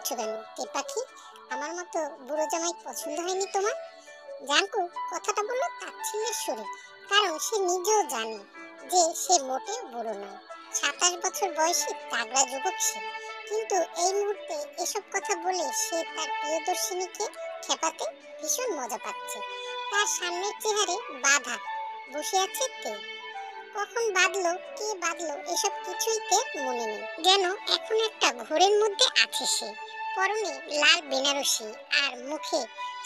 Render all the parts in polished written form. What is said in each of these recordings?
করছো কেন তে পাখি? আমার মতো বুড়ো জামাই পছন্দ হয়নি তোমার? জাঙ্কু কথাটা বললো তাচ্ছিল্যের সুরে, কারণ সে নিজেও জানে যে সে মোটেও বুড়ো নয়। 27 বছর বয়সী তাগড়া যুবক সে। কিন্তু এই মুহূর্তে এসব কথা বলে সে তার প্রিয়দর্শিনীকে খেপাতে ভীষণ মজা পাচ্ছে। তার সামনের চেহারে বাধা বসে আছে তে। কখন বাঁধলো, কে বাঁধলো, এসব কিছুই তে মনে নেই। যেন এখন একটা ঘোরের মধ্যে আছে সে। পরনে লাল বেনারসি আর মুখে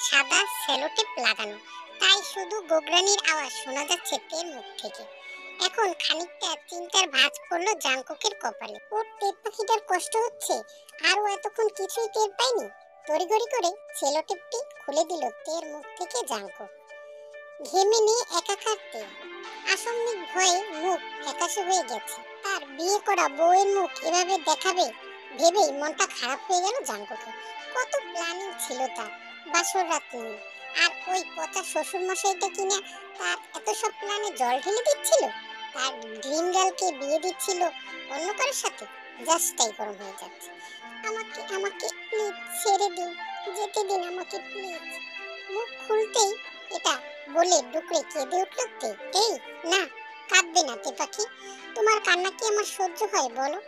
সাদা সেলোটেপ লাগানো, তাই শুধু গোগরানির আওয়াজ শোনা যাচ্ছে তের মুখ থেকে। এখন খানিকটা চিন্তার ভাঁজ পড়লো জাংকুকের কপালে। ওর টেপ পাখিটার কষ্ট হচ্ছে, আর ও এতক্ষণ কিছুই টের পায়নি। তড়িঘড়ি করে সেলোটেপটি খুলে দিল তের মুখ থেকে জাংকুক। ঘেমে নিয়ে একাকার তে। আসন্নিক ভয়ে মুখ ফ্যাকাশে হয়ে গেছে। তার বিয়ে করা বউয়ের মুখ এভাবে দেখাবে ভেবেই মনটা খারাপ হয়ে গেল জাঙ্কুকের। কত প্ল্যানিং ছিল তার বাসর রাত নিয়ে, আর ওই পচা শ্বশুর মশাইটা কিনা তার এত সব প্ল্যানে জল ঢেলে দিচ্ছিল। তার ড্রিম গার্লকে বিয়ে দিচ্ছিল অন্য কারোর সাথে। জাস্টটাই গরম হয়ে যাচ্ছে। আমাকে আমাকে প্লিজ ছেড়ে দিন, যেতে দিন আমাকে প্লিজ। মুখ খুলতেই এটা বলে ডুকরে কেঁদে উঠল তে। এই না, কাঁদবে না তে পাখি। তোমার কান্না কি আমার সহ্য হয় বলো?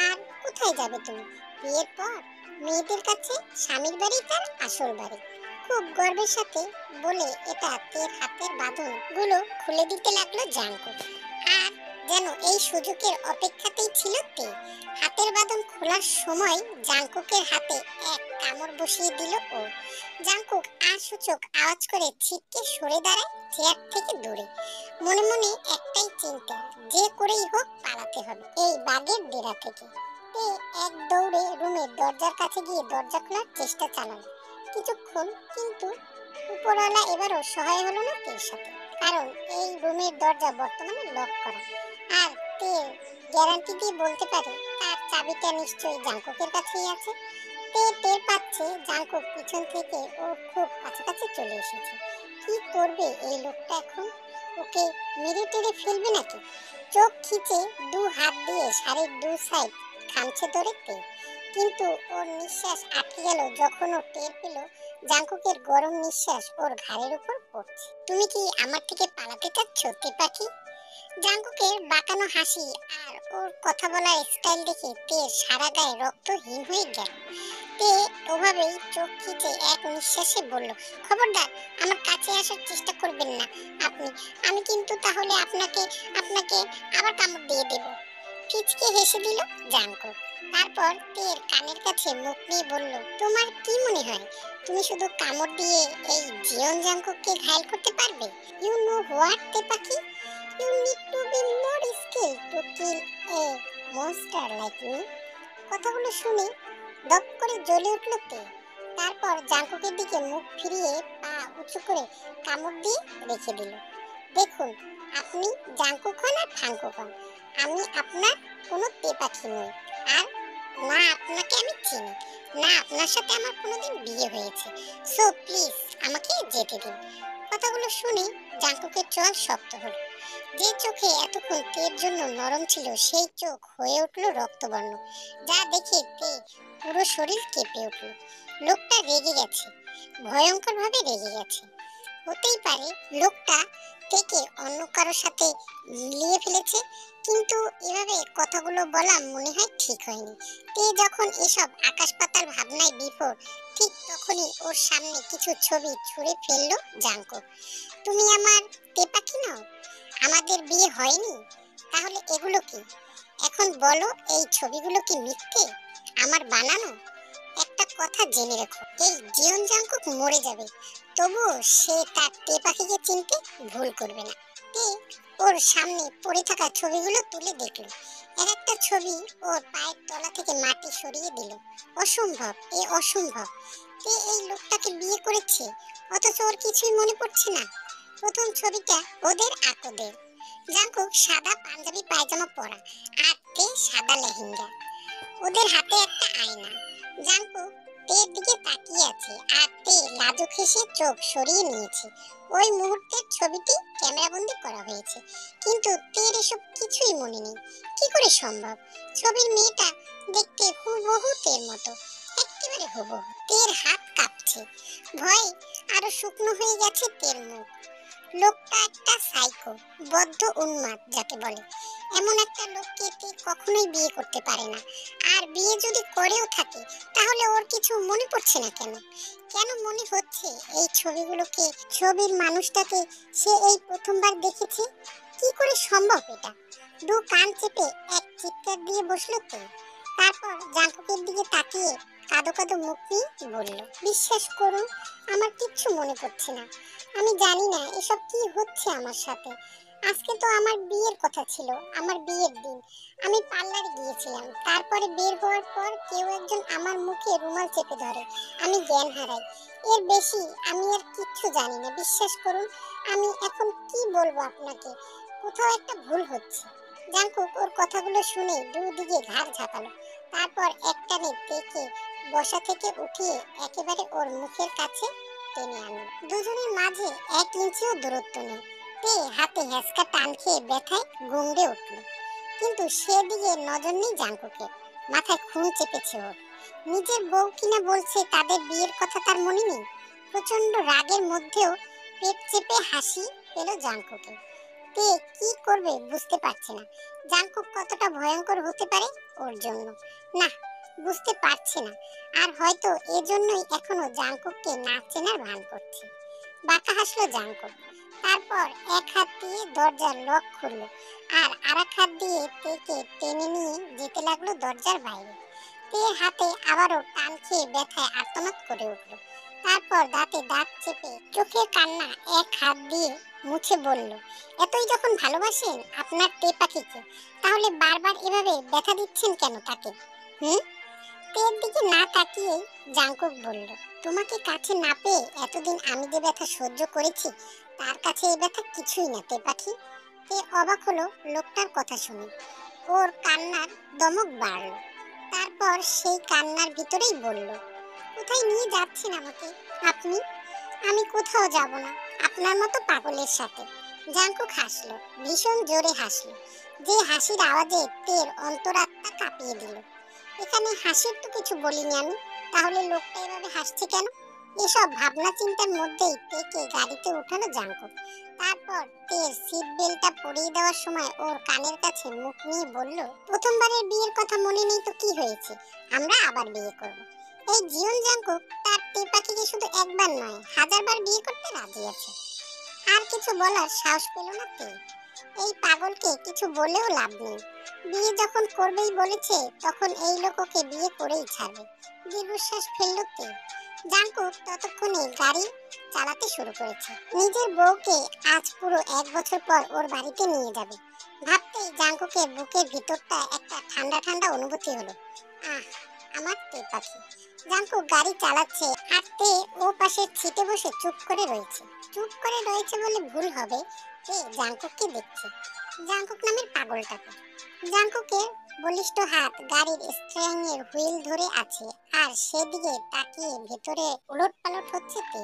আর কোথায় যাবে তুমি বিয়ের পর? মেয়েদের কাছে স্বামীর বাড়ি তার আসল বাড়ি। খুব গর্বের সাথে বলে এটা তের হাতের বাঁধন গুলো খুলে দিতে লাগলো জাঙ্কুক। আর যেন এই সুযোগের অপেক্ষাতেই ছিল তে। হাতের বাঁধন খোলার সময় জাঙ্কুকের হাতে এক কামড় বসিয়ে দিল ও। জাঙ্কুক সূচক আওয়াজ করে ছিটকে সরে দাঁড়ায় চেয়ার থেকে দূরে। মনে মনে একটাই চিন্তা, যে করেই হোক পালাতে হবে এই বাঘের ডেরা থেকে। তে এক দৌড়ে রুমের দরজার কাছে গিয়ে দরজা খোলার চেষ্টা চালালো কিছুক্ষণ, কিন্তু উপরওয়ালা এবারও সহায় হলো না তের সাথে। কারণ এই রুমের দরজা বর্তমানে লক করা, আর তে গ্যারান্টি দিয়ে বলতে পারে তার চাবিটা নিশ্চয়ই জাঙ্কুকের কাছেই আছে। তে টের পাচ্ছে জাঙ্কুক পিছন থেকে ওর খুব কাছাকাছি চলে এসেছে। কি করবে এই লোকটা এখন? ওকে মেরে টেরে ফেলবে নাকি? চোখ খিচে দু হাত দিয়ে শাড়ির দু সাইড খামছে ধরে তে। কিন্তু ওর নিঃশ্বাস আটকে গেল যখন ও টের পেল জাঙ্কুকের গরম নিঃশ্বাস ওর ঘাড়ের উপর পড়ছে। তুমি কি আমার থেকে পালাতে চাচ্ছ তে পাখি? জাঙ্কুকের বাঁকানো হাসি আর ওর কথা বলার স্টাইল দেখে তের সারা গায়ে রক্ত হিম হয়ে গেল। তে ওভাবেই চোখ খিচে এক নিঃশ্বাসে বলল, খবরদার আমার কাছে আসার চেষ্টা করবেন না আপনি। আমি কিন্তু তাহলে আপনাকে আপনাকে আবার কামড় দিয়ে দেব। ফিচকে হেসে দিল জাঙ্কুক। তারপর তের কানের কাছে মুখ নিয়ে বলল, তোমার কি মনে হয় তুমি শুধু কামড় দিয়ে এই জিয়ন জাঙ্কুককে ঘায়েল করতে পারবে? ইউ নো হোয়াট তে পাখি, you need to be more skill to kill a monster like me. কথাগুলো শুনে দপ করে জ্বলে উঠল তে। তারপর জাঙ্কুকের দিকে মুখ ফিরিয়ে পা উঁচু করে কামড় দিয়ে রেখে দিল। দেখুন, আপনি জাঙ্কুক হন আর ফাঙ্কুক হন, আমি আপনার কোনো তে পাখি নই। আর না আপনাকে আমি চিনি, না আপনার সাথে আমার কোনোদিন বিয়ে হয়েছে। সো প্লিজ আমাকে যেতে দিন। কথাগুলো শুনে জাঙ্কুকের চোয়াল শক্ত হলো। যে চোখে এতক্ষণ তের জন্য নরম ছিল সেই চোখ হয়ে উঠল রক্তবর্ণ, যা দেখে তে পুরো শরীর কেঁপে উঠল। লোকটা রেগে গেছে, ভয়ঙ্কর ভাবে রেগে গেছে। হতেই পারে লোকটা থেকে অন্য কারোর সাথে মিলিয়ে ফেলেছে, কিন্তু এভাবে কথাগুলো বলা মনে হয় ঠিক হয়নি। তে যখন এসব আকাশ পাতাল ভাবনায় বিভোর, ঠিক তখনই ওর সামনে কিছু ছবি ছুঁড়ে ফেললো জাঙ্কুক। তুমি আমার তে পাখি নও? আমাদের বিয়ে হয়নি? তাহলে এগুলো কি? এখন বলো, এই ছবিগুলো কি মিথ্যে, আমার বানানো? একটা কথা জেনে রেখো, এই জিয়ন জাঙ্কুক মরে যাবে, তবুও সে তার তে পাখিকে চিনতে ভুল করবে না। তে ওর সামনে পড়ে থাকা ছবিগুলো তুলে দেখলো। এক একটা ছবি ওর পায়ের তলা থেকে মাটি সরিয়ে দিল। অসম্ভব, এ অসম্ভব। তে এই লোকটাকে বিয়ে করেছে, অথচ ওর কিছুই মনে পড়ছে না। প্রথম ছবিটা ওদের আকদের। জাঙ্কুক সাদা পাঞ্জাবি পায়জামা পরা, আর তে সাদা লেহেঙ্গা। ওদের হাতে একটা আয়না। জাঙ্কুক তের দিকে তাকিয়ে আছে, আর তে লাজুক হেসে চোখ সরিয়ে নিয়েছে। ওই মুহূর্তের ছবিটি ক্যামেরাবন্দি করা হয়েছে, কিন্তু তের এসব কিছুই মনে নেই। কি করে সম্ভব? ছবির মেয়েটা দেখতে হুবহু তের মতো, একেবারে একেবারে হবো। তের হাত কাঁপছে, ভয়ে আরো শুকনো হয়ে গেছে তের মুখ। লোকটা একটা সাইকো, বদ্ধ উন্মাদ যাকে বলে। এমন একটা লোককে তে কখনোই বিয়ে করতে পারে না। আর বিয়ে যদি করেও থাকে, তাহলে ওর কিছু মনে পড়ছে না কেন? কেন মনে হচ্ছে এই ছবিগুলোকে, ছবির মানুষটাকে সে এই প্রথমবার দেখেছে? কি করে সম্ভব এটা? দু কান চেপে এক চিৎকার দিয়ে বসলো তো। তারপর জাঙ্কুকের দিকে তাকিয়ে কাঁদো কাঁদো মুখ নিয়ে বলল, বিশ্বাস করুন, আমার কিচ্ছু মনে পড়ছে না। আমি জানি না এসব কি হচ্ছে আমার সাথে। আজকে তো আমার বিয়ের কথা ছিল, আমার বিয়ের দিন। আমি পার্লারে গিয়েছিলাম, তারপরে বের হওয়ার পর কেউ একজন আমার মুখে রুমাল চেপে ধরে। আমি জ্ঞান হারাই। এর বেশি আমি আর কিচ্ছু জানি না, বিশ্বাস করুন। আমি এখন কি বলবো আপনাকে? কোথাও একটা ভুল হচ্ছে। জাঙ্কুক ওর কথাগুলো শুনে দুদিকে ঘাড় ঝাঁকালো। তারপর একটানে তেকে বসা থেকে উঠিয়ে একেবারে ওর মুখের কাছে টেনে আনলো। দুজনের মাঝে 1 ইঞ্চিও দূরত্ব নেই। তে হাতে হ্যাঁচকা টান খেয়ে ব্যথায় গুংড়ে উঠল। কিন্তু সেদিকে নজর নেই জাঙ্কুকের। মাথায় খুন চেপেছে ওর। নিজের বউ কিনা বলছে তাদের বিয়ের কথা তার মনে নেই। প্রচন্ড রাগের মধ্যেও পেট চেপে হাসি পেল জাঙ্কুকে। তে কি করবে বুঝতে পারছে না। জাঙ্কুক কতটা ভয়ঙ্কর হতে পারে ওর জন্য। না, বুঝতে পারছে না। আর হয়তো এজন্যই এখনো জাঙ্কুককে না চেনার ভান করছে। বাঁকা হাসলো জাঙ্কুক। তারপর এক হাত দিয়ে দরজার লক খুললো আর আরেক হাত দিয়ে তেকে টেনে নিয়ে যেতে লাগলো দরজার বাইরে। তের হাতে আবারও টান খেয়ে ব্যথায় আর্তনাদ করে উঠলো। তারপর দাঁতে দাঁত চেপে চোখের কান্না এক হাত দিয়ে মুছে বলল, এতই যখন ভালোবাসেন আপনার তে পাখিকে, তাহলে বারবার এভাবে ব্যথা দিচ্ছেন কেন তাকে? তের দিকে না তাকিয়ে জাঙ্কুক বলল, তোমাকে কাছে না পেয়ে এতদিন আমি যে ব্যথা সহ্য করেছি, তার কাছে এই ব্যথা কিছুই না তে পাখি। তে অবাক হলো লোকটার কথা শুনে। ওর কান্নার দমক বাড়ল। তারপর সেই কান্নার ভিতরেই বলল, কোথায় নিয়ে যাচ্ছেন আমাকে আপনি? আমি কোথাও যাব না আপনার মতো পাগলের সাথে। জাঙ্কুক হাসলো, ভীষণ জোরে হাসলো, যে হাসির আওয়াজে তের অন্তরাত্মা কাঁপিয়ে দিল। এখানে হাসির তো কিছু বলিনি আমি, তাহলে লোকটা এভাবে হাসছে কেন? এসব ভাবনা চিন্তার মধ্যেই তেকে গাড়িতে উঠালো জাঙ্কুক। তারপর তের সিট বেল্টটা পরিয়ে দেওয়ার সময় ওর কানের কাছে মুখ নিয়ে বলল, প্রথমবারের বিয়ের কথা মনে নেই তো কি হয়েছে, আমরা আবার বিয়ে করব। এই জীবন জাঙ্কুক তার তে পাখিকে শুধু একবার নয়, 1000বার বিয়ে করতে রাজি আছে। আর কিছু বলার সাহস পেল না তে। এই পাগলকে কিছু বলেও লাভ নেই। বিয়ে যখন করবেই বলেছে, তখন এই লোককে বিয়ে করেই ছাড়বে। দীর্ঘশ্বাস ফেললো তে। জাঙ্কুক ততক্ষণে গাড়ি চালাতে শুরু করেছে। নিজের বউকে আজ পুরো 1 বছর পর ওর বাড়িতে নিয়ে যাবে। ভাবতেই জাঙ্কুকের বুকের ভিতরটা একটা ঠান্ডা ঠান্ডা অনুভূতি হলো। আহ, আমার তে পাখি। জাঙ্কুক গাড়ি চালাচ্ছে আর তে ও পাশের সিটে বসে চুপ করে রয়েছে। চুপ করে রয়েছে বলে ভুল হবে, তে জাঙ্কুককে দেখছে, জাঙ্কুক নামের পাগলটাকে। জাঙ্কুকের বলিষ্ঠ হাত গাড়ির স্টিয়ারিং এর হুইল ধরে আছে আর সেদিকে তাকিয়ে ভেতরে উলটপালট হচ্ছে তে।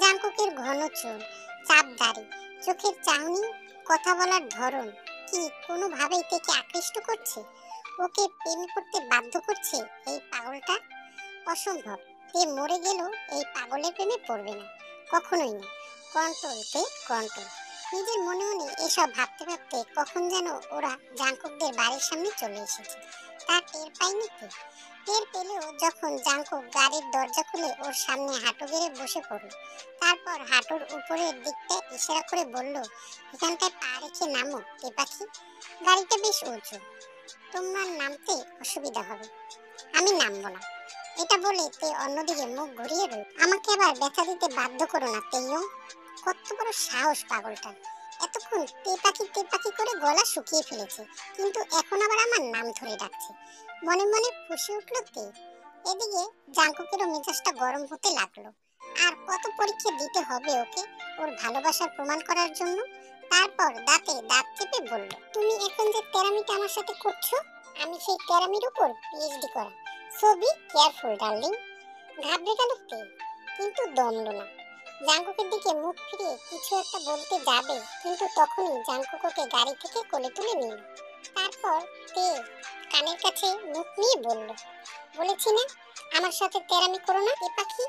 জাঙ্কুকের ঘন চুল, চাপ দাড়ি, চোখের চাহনি, কথা বলার ধরন কি কোনোভাবেই তেকে আকৃষ্ট করছে? ওকে প্রেম করতে বাধ্য করছে এই পাগলটা? অসম্ভব। তে মরে গেলেও এই পাগলের প্রেমে পড়বে না, কখনোই না। কন্ট্রোল তে কন্ট্রোল। নিজের মনে মনে এসব ভাবতে ভাবতে কখন যেন ওরা জাঙ্কুকদের বাড়ির সামনে চলে এসেছে। তা টের পায়নি তে। টের পেলেও যখন জাঙ্কুক গাড়ির দরজা খুলে ওর সামনে হাঁটু গেড়ে বসে পড়ল। তারপর হাঁটুর উপরের দিকটা ইশারা করে বলল, এখানটায় পা রেখে নামো তে পাখি। গাড়িটা বেশ উঁচু, তোমার নামতে অসুবিধা হবে। আমি নামবো না। এটা বলে তে অন্যদিকে মুখ ঘুরিয়ে রইল। আমাকে আবার ব্যথা দিতে বাধ্য করো না তেইয়ং। কত বড় সাহস পাগলটা! এতক্ষণ তে পাখি করে গলা শুকিয়ে ফেলেছে, কিন্তু এখন আবার আমার নাম ধরে ডাকছে। মনে মনে ফুঁসে উঠল তে। এদিকে জাঙ্কুকেরও মেজাজটা গরম হতে লাগলো। আর কত পরীক্ষা দিতে হবে ওকে ওর ভালোবাসার প্রমাণ করার জন্য। তারপর দাঁতে দাঁত চেপে বলল, তুমি এখন যে তেরামিটা আমার সাথে করছো, আমি সেই তেরামির উপর পিএইচডি করা। So be careful darling. ঘাবড়ে গেল তে, কিন্তু দমল না। জাঙ্কুকের দিকে মুখ ফিরিয়ে কিছু একটা বলতে যাবে, কিন্তু তখনই জাঙ্কুক ওকে গাড়ি থেকে কোলে তুলে নিল। তারপর তে কানের কাছে মুখ নিয়ে বলল, বলেছি না আমার সাথে তেরামি করো না এ পাখি।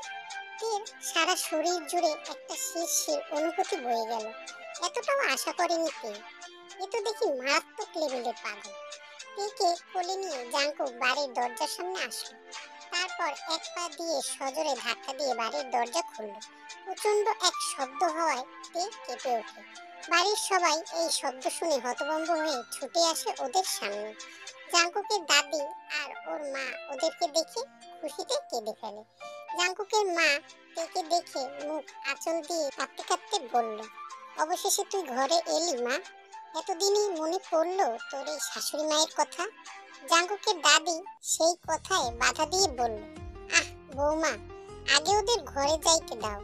তের সারা শরীর জুড়ে একটা শিরশির অনুভূতি বয়ে গেল। এতটাও আশা করেনি তে। এ তো দেখি মারাত্মক লেভেলের পাগল। তেকে কোলে নিয়ে জাঙ্কুক বাড়ির দরজার সামনে আসলো। তারপর এক পা দিয়ে সজোরে ধাক্কা দিয়ে বাড়ির দরজা খুলল। প্রচন্ড এক শব্দ হওয়ায় তে কেঁপে ওঠে। বাড়ির সবাই এই শব্দ শুনে হতভম্ব হয়ে ছুটে আসে ওদের সামনে। জাঙ্কুকের দাদি আর ওর মা ওদেরকে দেখে খুশিতে কেঁদে ফেলে। জাঙ্কুকের মা তেকে দেখে মুখ আঁচল দিয়ে কাঁদতে কাঁদতে বলল, অবশেষে তুই ঘরে এলি মা। এতদিনই মনে পড়লো তোর এই শাশুড়ি মায়ের কথা। জাঙ্কুকের দাদি সেই কথায় বাধা দিয়ে বলল, আহ বৌমা, আগে ওদের ঘরে যাইতে দাও,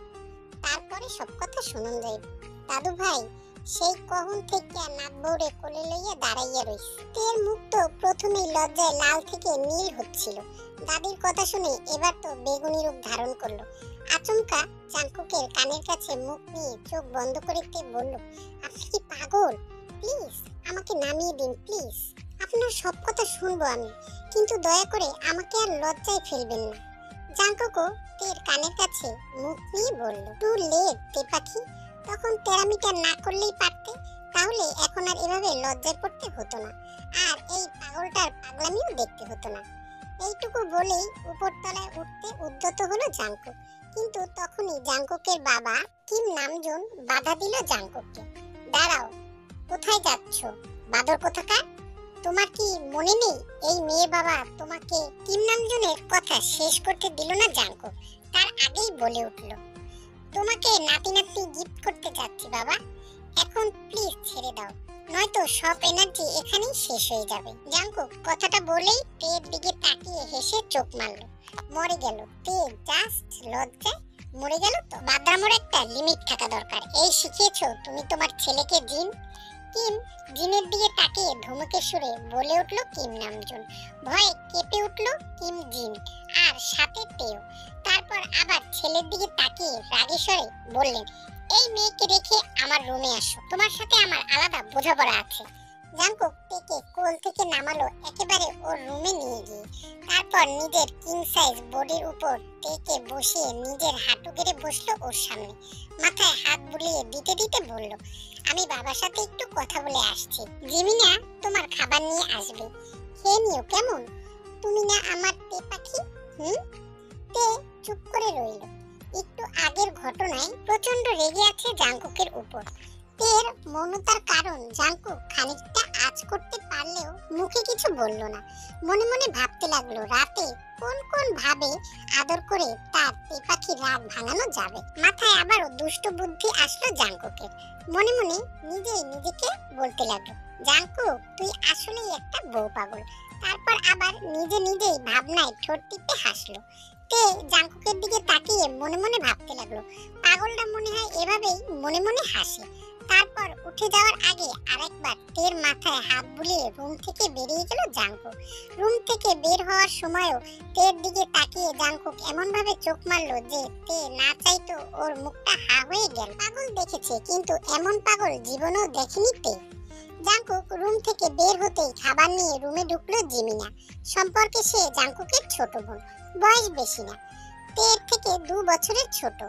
তারপরে সব কথা শুনুন যাইব। দাদু ভাই সেই কখন থেকে নাক বউরে কোলে লইয়া দাঁড়াইয়া রইছে। তের মুখ তো প্রথমেই লজ্জায় লাল থেকে নীল হচ্ছিল। দাদির কথা শুনে এবার তো বেগুনি রূপ ধারণ করলো। আচমকা জাঙ্কুকের কানের কাছে মুখ নিয়ে চোখ বন্ধ করতে বলল, আপনি কি পাগল? প্লিজ আমাকে নামিয়ে দিন প্লিজ। আপনার সব কথা শুনবো আমি, কিন্তু দয়া করে আমাকে আর লজ্জায় ফেলবেন না। জাঙ্কুকও তের কানের কাছে মুখ নিয়ে বলল, টু লেট তে পাখি, তখন তেরামিটা না করলেই পারতে, তাহলে এখন আর এভাবে লজ্জায় পড়তে হতো না, আর এই পাগলটার পাগলামিও দেখতে হতো না। এইটুকু বলেই উপরতলায় উঠতে উদ্যত হলো জাঙ্কুক, কিন্তু তখনই জাঙ্কুকের বাবা কিম নামজুন বাধা দিল জাঙ্কুককে। দাঁড়াও, কোথায় যাচ্ছ বাদর কোথাকার? তোমার কি মনে নেই এই মেয়ের বাবা তোমাকে? কিম নামজুনের কথা শেষ করতে দিল না জাঙ্কুক, তার আগেই বলে উঠল, তোমাকে নাতি নাতনি গিফট করতে যাচ্ছি বাবা, এখন প্লিজ ছেড়ে দাও, নয়তো সব এনার্জি এখানেই শেষ হয়ে যাবে। জাঙ্কুক কথাটা বলেই তের দিকে তাকিয়ে হেসে চোখ মারল। মরে গেল তে, জাস্ট লজ্জায় মরে গেল তো। বাদরামোর একটা লিমিট থাকা দরকার, এই শিখিয়েছো তুমি তোমার ছেলেকে জিন। কিম জিনের দিকে তাকিয়ে ধমকের সুরে বলে উঠল কিম নামজুন। ভয়ে কেঁপে উঠল কিম জিন আর সাথে তেও। তারপর আবার ছেলের দিকে তাকিয়ে রাগী স্বরে বললেন, এই মেয়েকে রেখে আমার রুমে আসো, তোমার সাথে আমার আলাদা বোঝাপড়া আছে। জাঙ্কুক তেকে কোল থেকে নামালো একেবারে ওর রুমে নিয়ে গিয়ে। তারপর নিজের কিং সাইজ বডির উপর তেকে বসিয়ে নিজের হাঁটু গেড়ে বসলো ওর সামনে। মাথায় হাত বুলিয়ে দিতে দিতে বলল, আমি বাবার সাথে একটু কথা বলে আসছি, জিমিনা তোমার খাবার নিয়ে আসবে, খেয়ে নিও কেমন? তুমি না আমার তে পাখি। তে চুপ করে রইল। একটু আগের ঘটনায় প্রচন্ড রেগে আছে জাঙ্কুকের উপর। তের মৌনতার কারণ জাঙ্কুক খানিকটা আঁচ করতে পারলেও মুখে কিছু বলল না। মনে মনে ভাবতে লাগলো রাতে কোন কোন ভাবে আদর করে তার তে পাখির রাগ ভাঙানো যাবে। মাথায় আবারও দুষ্ট বুদ্ধি আসলো জাঙ্কুকের। মনে মনে নিজেই নিজেকে বলতে লাগলো, জাঙ্কুক তুই আসলেই একটা বউ পাগল। তারপর আবার নিজে নিজেই ভাবনায় ঠোঁট টিপে হাসলো। তে জাঙ্কুকের দিকে তাকিয়ে মনে মনে ভাবতে লাগলো, পাগলটা মনে হয় এভাবেই মনে মনে হাসে। তারপর উঠে যাওয়ার আগে আরেকবার তের মাথায় হাত বুলিয়ে রুম থেকে বেরিয়ে গেল জাঙ্কুক। রুম থেকে বের হওয়ার সময়ও তের দিকে তাকিয়ে জাঙ্কুক এমন ভাবে চোখ মারলো যে তে না চাইতো ওর মুখটা হা হয়ে গেল। পাগল দেখেছে, কিন্তু এমন পাগল জীবনেও দেখেনি তে। জাঙ্কুক রুম থেকে বের হতেই খাবার নিয়ে রুমে ঢুকলো জিমিনা। সম্পর্কে সে জাঙ্কুকের ছোট বোন, বয়স বেশি না, তের থেকে 2 বছরের ছোট।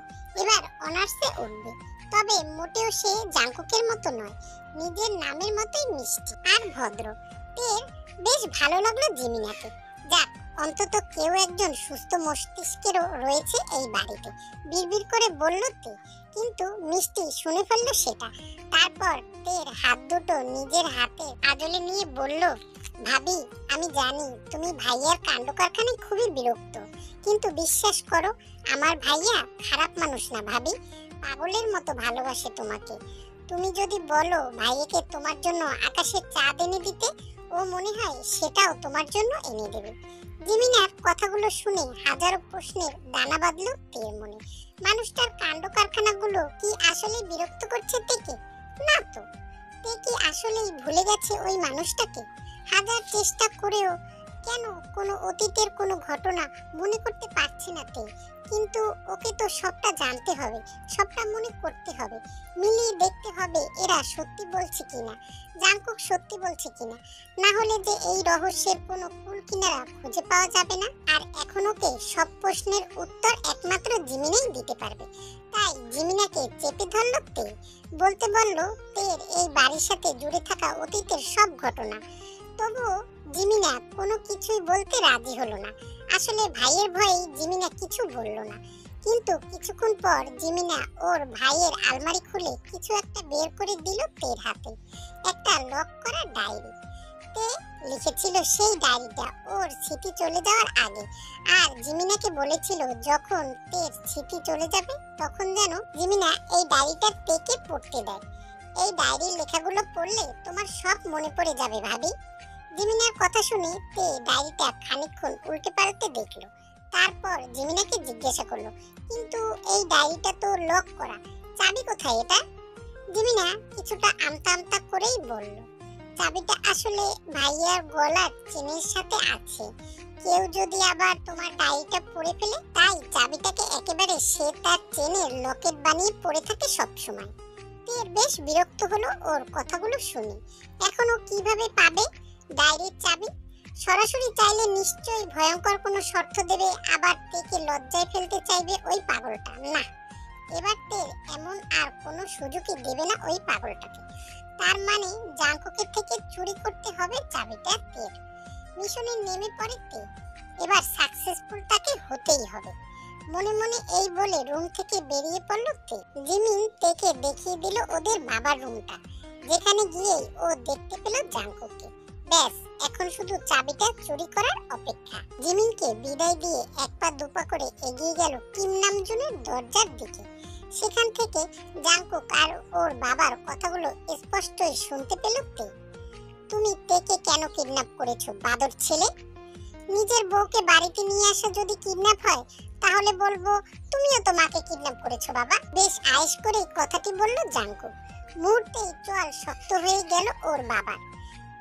এবার অনার্সে উঠবে, তবে মোটেও সে জাঙ্কুকের মতো নয়, নিজের নামের মতোই মিষ্টি আর ভদ্র। তের বেশ ভালো লাগলো জিমিনাকে। যাক, অন্তত কেউ একজন সুস্থ মস্তিষ্কেরও রয়েছে এই বাড়িতে, বিড়বিড় করে বলল তে, কিন্তু মিষ্টি শুনে ফেললো সেটা। তারপর তের হাত দুটো নিজের হাতে আদলে নিয়ে বলল, ভাবি আমি জানি তুমি ভাইয়ার কাণ্ড কারখানায় খুবই বিরক্ত, কিন্তু বিশ্বাস করো আমার ভাইয়া খারাপ মানুষ না ভাবি, পাগলের মতো ভালোবাসে তোমাকে। তুমি যদি বলো ভাইয়াকে তোমার জন্য আকাশের চাঁদ এনে দিতে, ও মনে হয় সেটাও তোমার জন্য এনে দেবে। জিমিনার কথাগুলো শুনে হাজারো প্রশ্নের দানা বাঁধলো তের মনে। মানুষটার কাণ্ড কারখানাগুলো কি আসলে বিরক্ত করছে তেকে? না তো। তে কি আসলেই ভুলে গেছে ওই মানুষটাকে? হাজার চেষ্টা করেও কেন কোনো অতীতের কোনো ঘটনা মনে করতে পারছে না তে। কিন্তু ওকে তো সবটা জানতে হবে, সবটা মনে করতে হবে, মিলিয়ে দেখতে হবে এরা সত্যি বলছে কিনা, জাঙ্কুক সত্যি বলছে কিনা। না হলে যে এই রহস্যের কোনো কুল কিনারা খুঁজে পাওয়া যাবে না। আর এখন ওকে সব প্রশ্নের উত্তর একমাত্র জিমিনাই দিতে পারবে। তাই জিমিনাকে চেপে ধরল তে, বলতে বলল তের এই বাড়ির সাথে জুড়ে থাকা অতীতের সব ঘটনা। তবুও জিমিনা কোনো কিছুই বলতে রাজি হলো না। আসলে ভাইয়ের ভয়েই জিমিনা কিছু বলল না। কিন্তু কিছুক্ষণ পর জিমিনা ওর ভাইয়ের আলমারি খুলে কিছু একটা বের করে দিল তের হাতে। একটা লক করা ডায়েরি। তে লিখেছিল সেই ডায়েরিটা ওর স্মৃতি চলে যাওয়ার আগে, আর জিমিনাকে বলেছিল যখন তের স্মৃতি চলে যাবে তখন যেন জিমিনা এই ডায়েরিটা তেকে পড়তে দেয়। এই ডায়েরির লেখাগুলো পড়লে তোমার সব মনে পড়ে যাবে ভাবি। জিমিনার কথা শুনে তে ডায়েরিটা খানিকক্ষণ উল্টে পাল্টে দেখলো। তারপর জিমিনাকে জিজ্ঞাসা করলো, কিন্তু এই ডায়েরিটা তো লক করা, চাবি কোথায় এটা? জিমিনা কিছুটা আমতা আমতা করেই বলল, চাবিটা আসলে ভাইয়ার গলার চেনের সাথে আছে। কেউ যদি আবার তোমার ডায়েরিটা পড়ে ফেলে, তাই চাবিটাকে একেবারে সে তার চেনের লকেট বানিয়ে পড়ে থাকে সবসময়। তের বেশ বিরক্ত হলো ওর কথাগুলো শুনে। এখনো কিভাবে পাবে ডায়েরির চাবি? সরাসরি চাইলে নিশ্চয়ই ভয়ঙ্কর কোনো শর্ত দেবে, আবার তেকে লজ্জায় ফেলতে চাইবে ওই পাগলটা। না, এবার তের এমন আর কোনো সুযোগই দেবে না ওই পাগলটাকে। তার মানে জাঙ্কুকের থেকে চুরি করতে হবে চাবিটা তের। মিশনে নেমে পড়ে তে। এবার সাকসেসফুল তাকে হতেই হবে। মনে মনে এই বলে রুম থেকে বেরিয়ে পড়ল তে। জিমিন তেকে দেখিয়ে দিল ওদের বাবার রুমটা, যেখানে গিয়েই ও দেখতে পেল জাঙ্কুককে। ব্যাস, এখন শুধু চাবিটা চুরি করার অপেক্ষা। জিমিনকে বিদায় দিয়ে এক পা দুপা করে এগিয়ে গেল কিম নামজুনের দরজার দিকে। সেখান থেকে জাঙ্কুক আর ওর বাবার কথাগুলো স্পষ্টই শুনতে পেল তে। তুমি তেকে কেন কিডন্যাপ করেছো বাদর ছেলে? নিজের বউকে বাড়িতে নিয়ে আসা যদি কিডন্যাপ হয় তাহলে বলবো তুমিও তো মাকে কিডন্যাপ করেছো বাবা। বেশ আয়েশ করে কথাটি বলল জাঙ্কুক। মুহূর্তেই চোয়াল শক্ত হয়ে গেল ওর বাবার।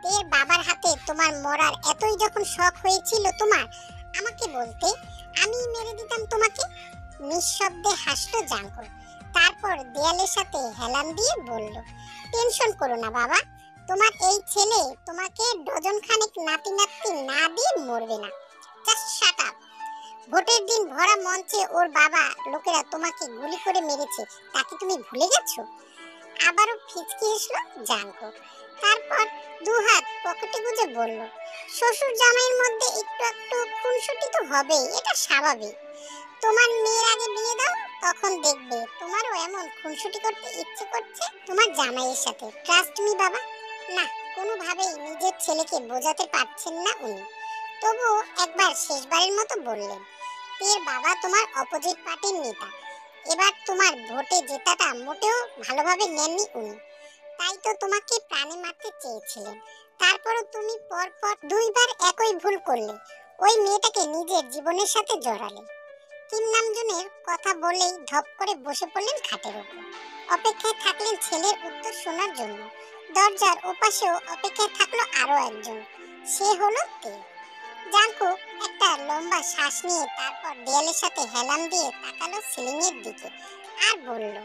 তের বাবার হাতে তোমার মরার এতই যখন শখ হয়েছিল তোমার, আমাকে বলতে, আমি মেরে দিতাম তোমাকে। নিঃশব্দে হাসলো জাঙ্কুক। তারপর দেয়ালের সাথে হেলান দিয়ে বলল, টেনশন করো না বাবা, তোমার এই ছেলে তোমাকে ডজন খানেক নাতি নাতি না দিয়ে মরবে না। Just shut up. ভোটের দিন ভরা মঞ্চে ওর বাবা লোকেরা তোমাকে গুলি করে মেরেছে, তাকে তুমি ভুলে গেছো? আবারও ফিচকি এসলো জাঙ্কুক। তারপর দুহাত পকেটে গুজে বলল, শ্বশুর জামাইয়ের মধ্যে একটু একটু খুনসুটি তো হবেই, এটা স্বাভাবিক। তোমার মেয়ের আগে বিয়ে দাও, তখন দেখবে তোমারও এমন খুনসুটি করতে ইচ্ছে করছে তোমার জামাইয়ের সাথে। ট্রাস্ট মি বাবা। না, কোনোভাবেই নিজের ছেলেকে বোঝাতে পারছেন না উনি। তবুও একবার শেষবারের মতো বললেন, তের বাবা তোমার অপোজিট পার্টির নেতা। এবার তোমার ভোটে জেতাটা মোটেও ভালোভাবে নেননি উনি। তাই তো তোমাকে প্রাণে মারতে চেয়েছিলেন। তারপরও তুমি পরপর দুইবার একই ভুল করলে, ওই মেয়েটাকে নিজের জীবনের সাথে জড়ালে। কিম নামজুনের কথা বলেই ধপ করে বসে পড়লেন খাটের উপর। অপেক্ষায় থাকলেন ছেলের উত্তর শোনার জন্য। দরজার ওপাশেও অপেক্ষায় থাকলো আরো একজন। সে হলো তে। জাঙ্কুক একটা লম্বা শ্বাস নিয়ে তারপর দেয়ালের সাথে হেলান দিয়ে তাকালো সিলিং এর দিকে আর বলল,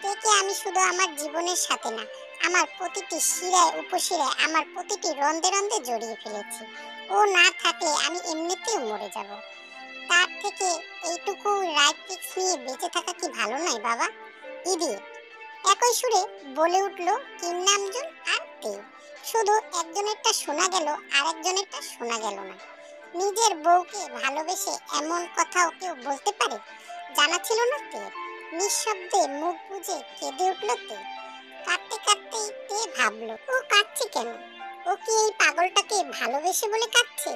তেকে আমি শুধু আমার জীবনের সাথে না, আমার প্রতিটি শিরায় উপশিরায়, আমার প্রতিটি রন্ধে রন্ধে জড়িয়ে ফেলেছি। ও না থাকলে আমি এমনিতেই মরে যাব। তার থেকে এইটুকু রাইট রিস্ক নিয়ে বেঁচে থাকা কি ভালো নয় বাবা? ইডিয়েট। একই সুরে বলে উঠল কিম নামজুন আর তে। শুধু একজনেরটা শোনা গেল আর একজনেরটা শোনা গেল না। নিজের বউকে ভালোবেসে এমন কথাও কেউ বলতে পারে? জানা ছিল না তে। নিঃশব্দে মুখ বুজে কেঁদে উঠল তে। কাঁদতে কাঁদতেই তে ভাবলো, ও কাঁদছে কেন? ও কি এই পাগলটাকে ভালোবেসে বলে কাঁদছে,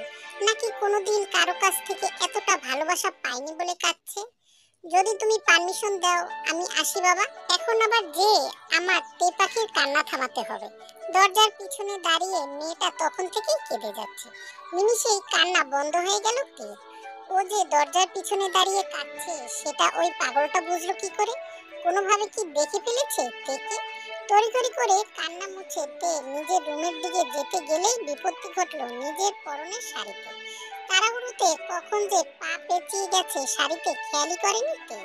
নাকি কোনোদিন কারো কাছ থেকে এতটা ভালোবাসা পাইনি বলে কাঁদছে? যদি তুমি পারমিশন দাও আমি আসি বাবা। এখন আবার যে আমার তে পাখির কান্না থামাতে হবে। দরজার পিছনে দাঁড়িয়ে মেয়েটা তখন থেকেই কেঁদে যাচ্ছে। নিমিষেই কান্না বন্ধ হয়ে গেল তে। ও যে দরজার পিছনে দাঁড়িয়ে কাঁদছে সেটা ওই পাগলটা বুঝলো কি করে? কোনোভাবে কি দেখে ফেলেছে তেকে? তড়িঘড়ি করে কান্না মুছে তে নিজের রুমের দিকে যেতে গেলেই বিপত্তি ঘটলো নিজের পরনের শাড়িতে। তাড়াহুড়োতে কখন যে পা পেঁচিয়ে গেছে শাড়িতে খেয়ালই করেনি তে।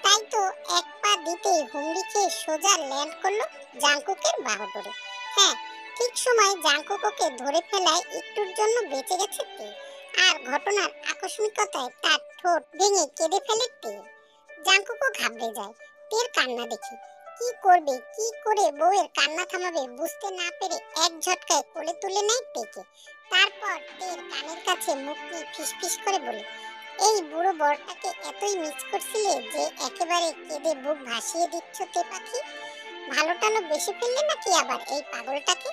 তাই তো এক পা দিতেই হুমড়ি খেয়ে সোজা ল্যান্ড করলো জাঙ্কুকের বাহুডোরে। হ্যাঁ, ঠিক সময় জাঙ্কুককে ধরে ফেলায় একটুর জন্য বেঁচে গেছে তে। আর ঘটনার আকস্মিকতায় তার ঠোঁট ভেঙে কেঁদে ফেলে তে। জাঙ্কুকও ঘাবড়ে যায় তের কান্না দেখে। কি করবে, কি করে বউয়ের কান্না থামাবে বুঝতে না পেরে এক ঝটকায় কোলে তুলে নেয় তেকে। তারপর তের কানের কাছে মুখ নিয়ে ফিসফিস করে বলে, এই বুড়ো বরটাকে এতই মিস করছিলে যে একেবারে কেঁদে বুক ভাসিয়ে দিচ্ছ তে পাখি। ভালো টালো বেশি ফেললে নাকি আবার এই পাগলটাকে।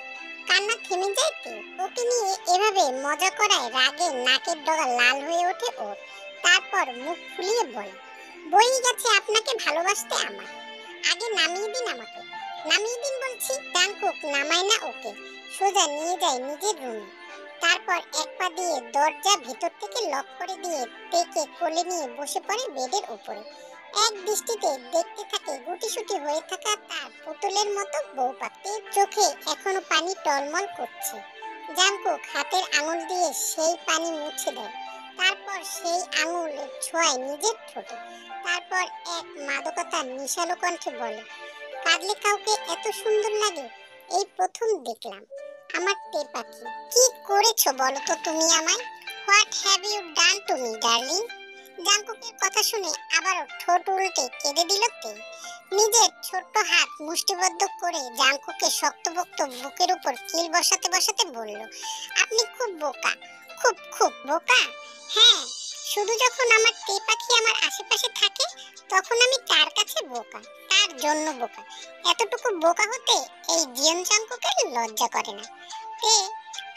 কান্না থেমে যায় তে। ওকে নিয়ে এভাবে মজা করায় রাগে নাকের ডগা লাল হয়ে ওঠে ওর। তারপর মুখ ফুলিয়ে বলে, বই গেছে আপনাকে ভালোবাসতে আমার। আগে নামিয়ে দিন আমাকে, নামিয়ে দিন বলছি। জাঙ্কুক নামায় না ওকে, সোজা নিয়ে যায় নিজের রুমে। তারপর এক পা দিয়ে দরজা ভেতর থেকে লক করে দিয়ে তেকে কোলে নিয়ে বসে পড়ে বেডের উপরে। এক দৃষ্টিতে দেখতে থাকে গুটিসুটি হয়ে থাকা তার পুতুলের মতো বউ পাতে। চোখে এখনো পানি টলমল করছে। জাঙ্কুক হাতের আঙুল দিয়ে সেই পানি মুছে দেয়। তারপর সেই আঙুল ছোঁয়ায় নিজের ঠোঁটে। তারপর এক মাদকতার নিশালো কণ্ঠে বলে, কাঁদলে কাউকে এত সুন্দর লাগে এই প্রথম দেখলাম আমার তে পাখি। কি করেছো বলো তো তুমি আমায়? What have you done to me darling? জাঙ্কুকের কথা শুনে আবারও ঠোঁট উল্টে কেঁদে দিল তে। নিজের ছোট্ট হাত মুষ্টিবদ্ধ করে জাঙ্কুকে শক্তপোক্ত বুকের উপর কিল বসাতে বসাতে বলল, আপনি খুব বোকা, খুব খুব বোকা। হ্যাঁ, শুধু যখন আমার তে পাখি আমার আশেপাশে থাকে তখন আমি তার কাছে বোকা, তার জন্য বোকা। এতটুকু বোকা হতে এই জিয়ন জাঙ্কুকের লজ্জা করে না। তে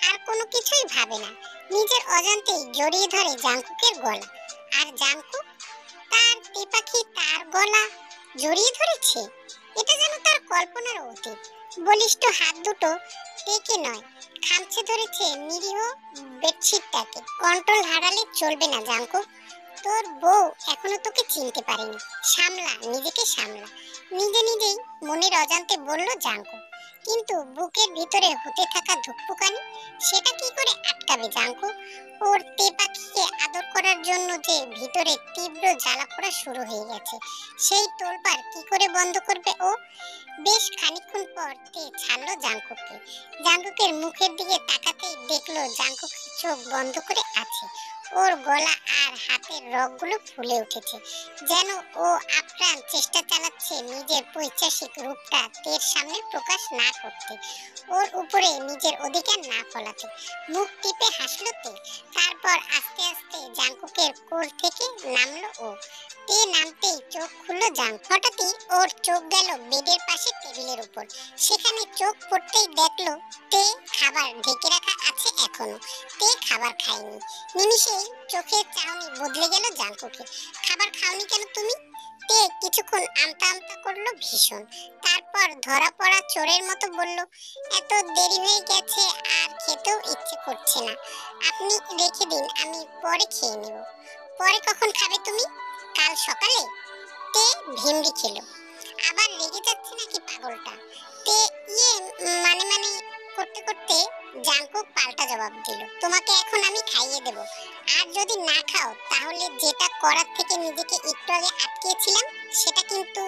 আর কোনো কিছুই ভাবে না, নিজের অজান্তেই জড়িয়ে ধরে জাঙ্কুকের গলা। আর জাঙ্কুক তার তে পাখি তার গলা জড়িয়ে ধরেছে। এটা যেন তার কল্পনার অতীত। বলিষ্ঠ হাত দুটো টেকে নয়, খামচে ধরেছে নিরীহ বেডশিটটাকে। কন্ট্রোল হারালে চলবে না জাঙ্কুক, তোর বউ এখনো তোকে চিনতে পারেনি। সামলা, নিজেকে সামলা। নিজে নিজেই মনের অজান্তে বলল জাঙ্কুক। কিন্তু বুকের ভিতরে হতে থাকা ধুকপুকানি সেটা কি করে আটকাবে জাঙ্কুক? ওর তে পাখিকে আদর করার জন্য যে ভিতরে তীব্র জ্বালাপোড়া শুরু হয়ে গেছে, সেই তোলপাড় কি করে বন্ধ করবে ও? বেশ খানিকক্ষণ পর তে ছাড়লো জাঙ্কুককে। জাঙ্কুকের মুখের দিকে তাকাতেই দেখলো জাঙ্কুক চোখ বন্ধ করে আছে। ওর গলা আর হাতের রগগুলো ফুলে উঠেছে, যেন ও আপ্রাণ চেষ্টা চালাচ্ছে নিজের পৈশাচিক রূপটা তের সামনে প্রকাশ না করতে, ওর উপরে নিজের অধিকার না ফলাতে। মুখ টিপে হাসলো তে। তারপর আস্তে আস্তে জাঙ্কুকের কোল থেকে নামলো ও। তে নামতেই চোখ খুললো জাঙ্কুক। হঠাৎই ওর চোখ গেল বেডের পাশে টেবিলের উপর। সেখানে চোখ পড়তেই দেখলো তে খাবার ঢেকে রাখা আছে এখনো। তে খাবার খায়নি। নিমিষেই চোখের চাহনি বদলে গেল জাঙ্কুকের। খাবার খাওনি কেন তুমি? তে কিছুক্ষণ আমতা আমতা করলো ভীষণ। তারপর ধরা পড়া চোরের মতো বলল, এত দেরি হয়ে গেছে আর খেতেও ইচ্ছে করছে না, আপনি রেখে দিন, আমি পরে খেয়ে নেব। পরে কখন খাবে তুমি? কাল সকালে। তে ভিমড়ি খেল। আবার রেগে যাচ্ছে নাকি পাগলটা? তে মানে মানে করতে করতে জাঙ্কুক পাল্টা জবাব দিল, তোমাকে এখন আমি খাইয়ে দেব। আর যদি না খাও তাহলে যেটা করার থেকে নিজেকে একটু আগে আটকেছিলাম সেটা কিন্তু।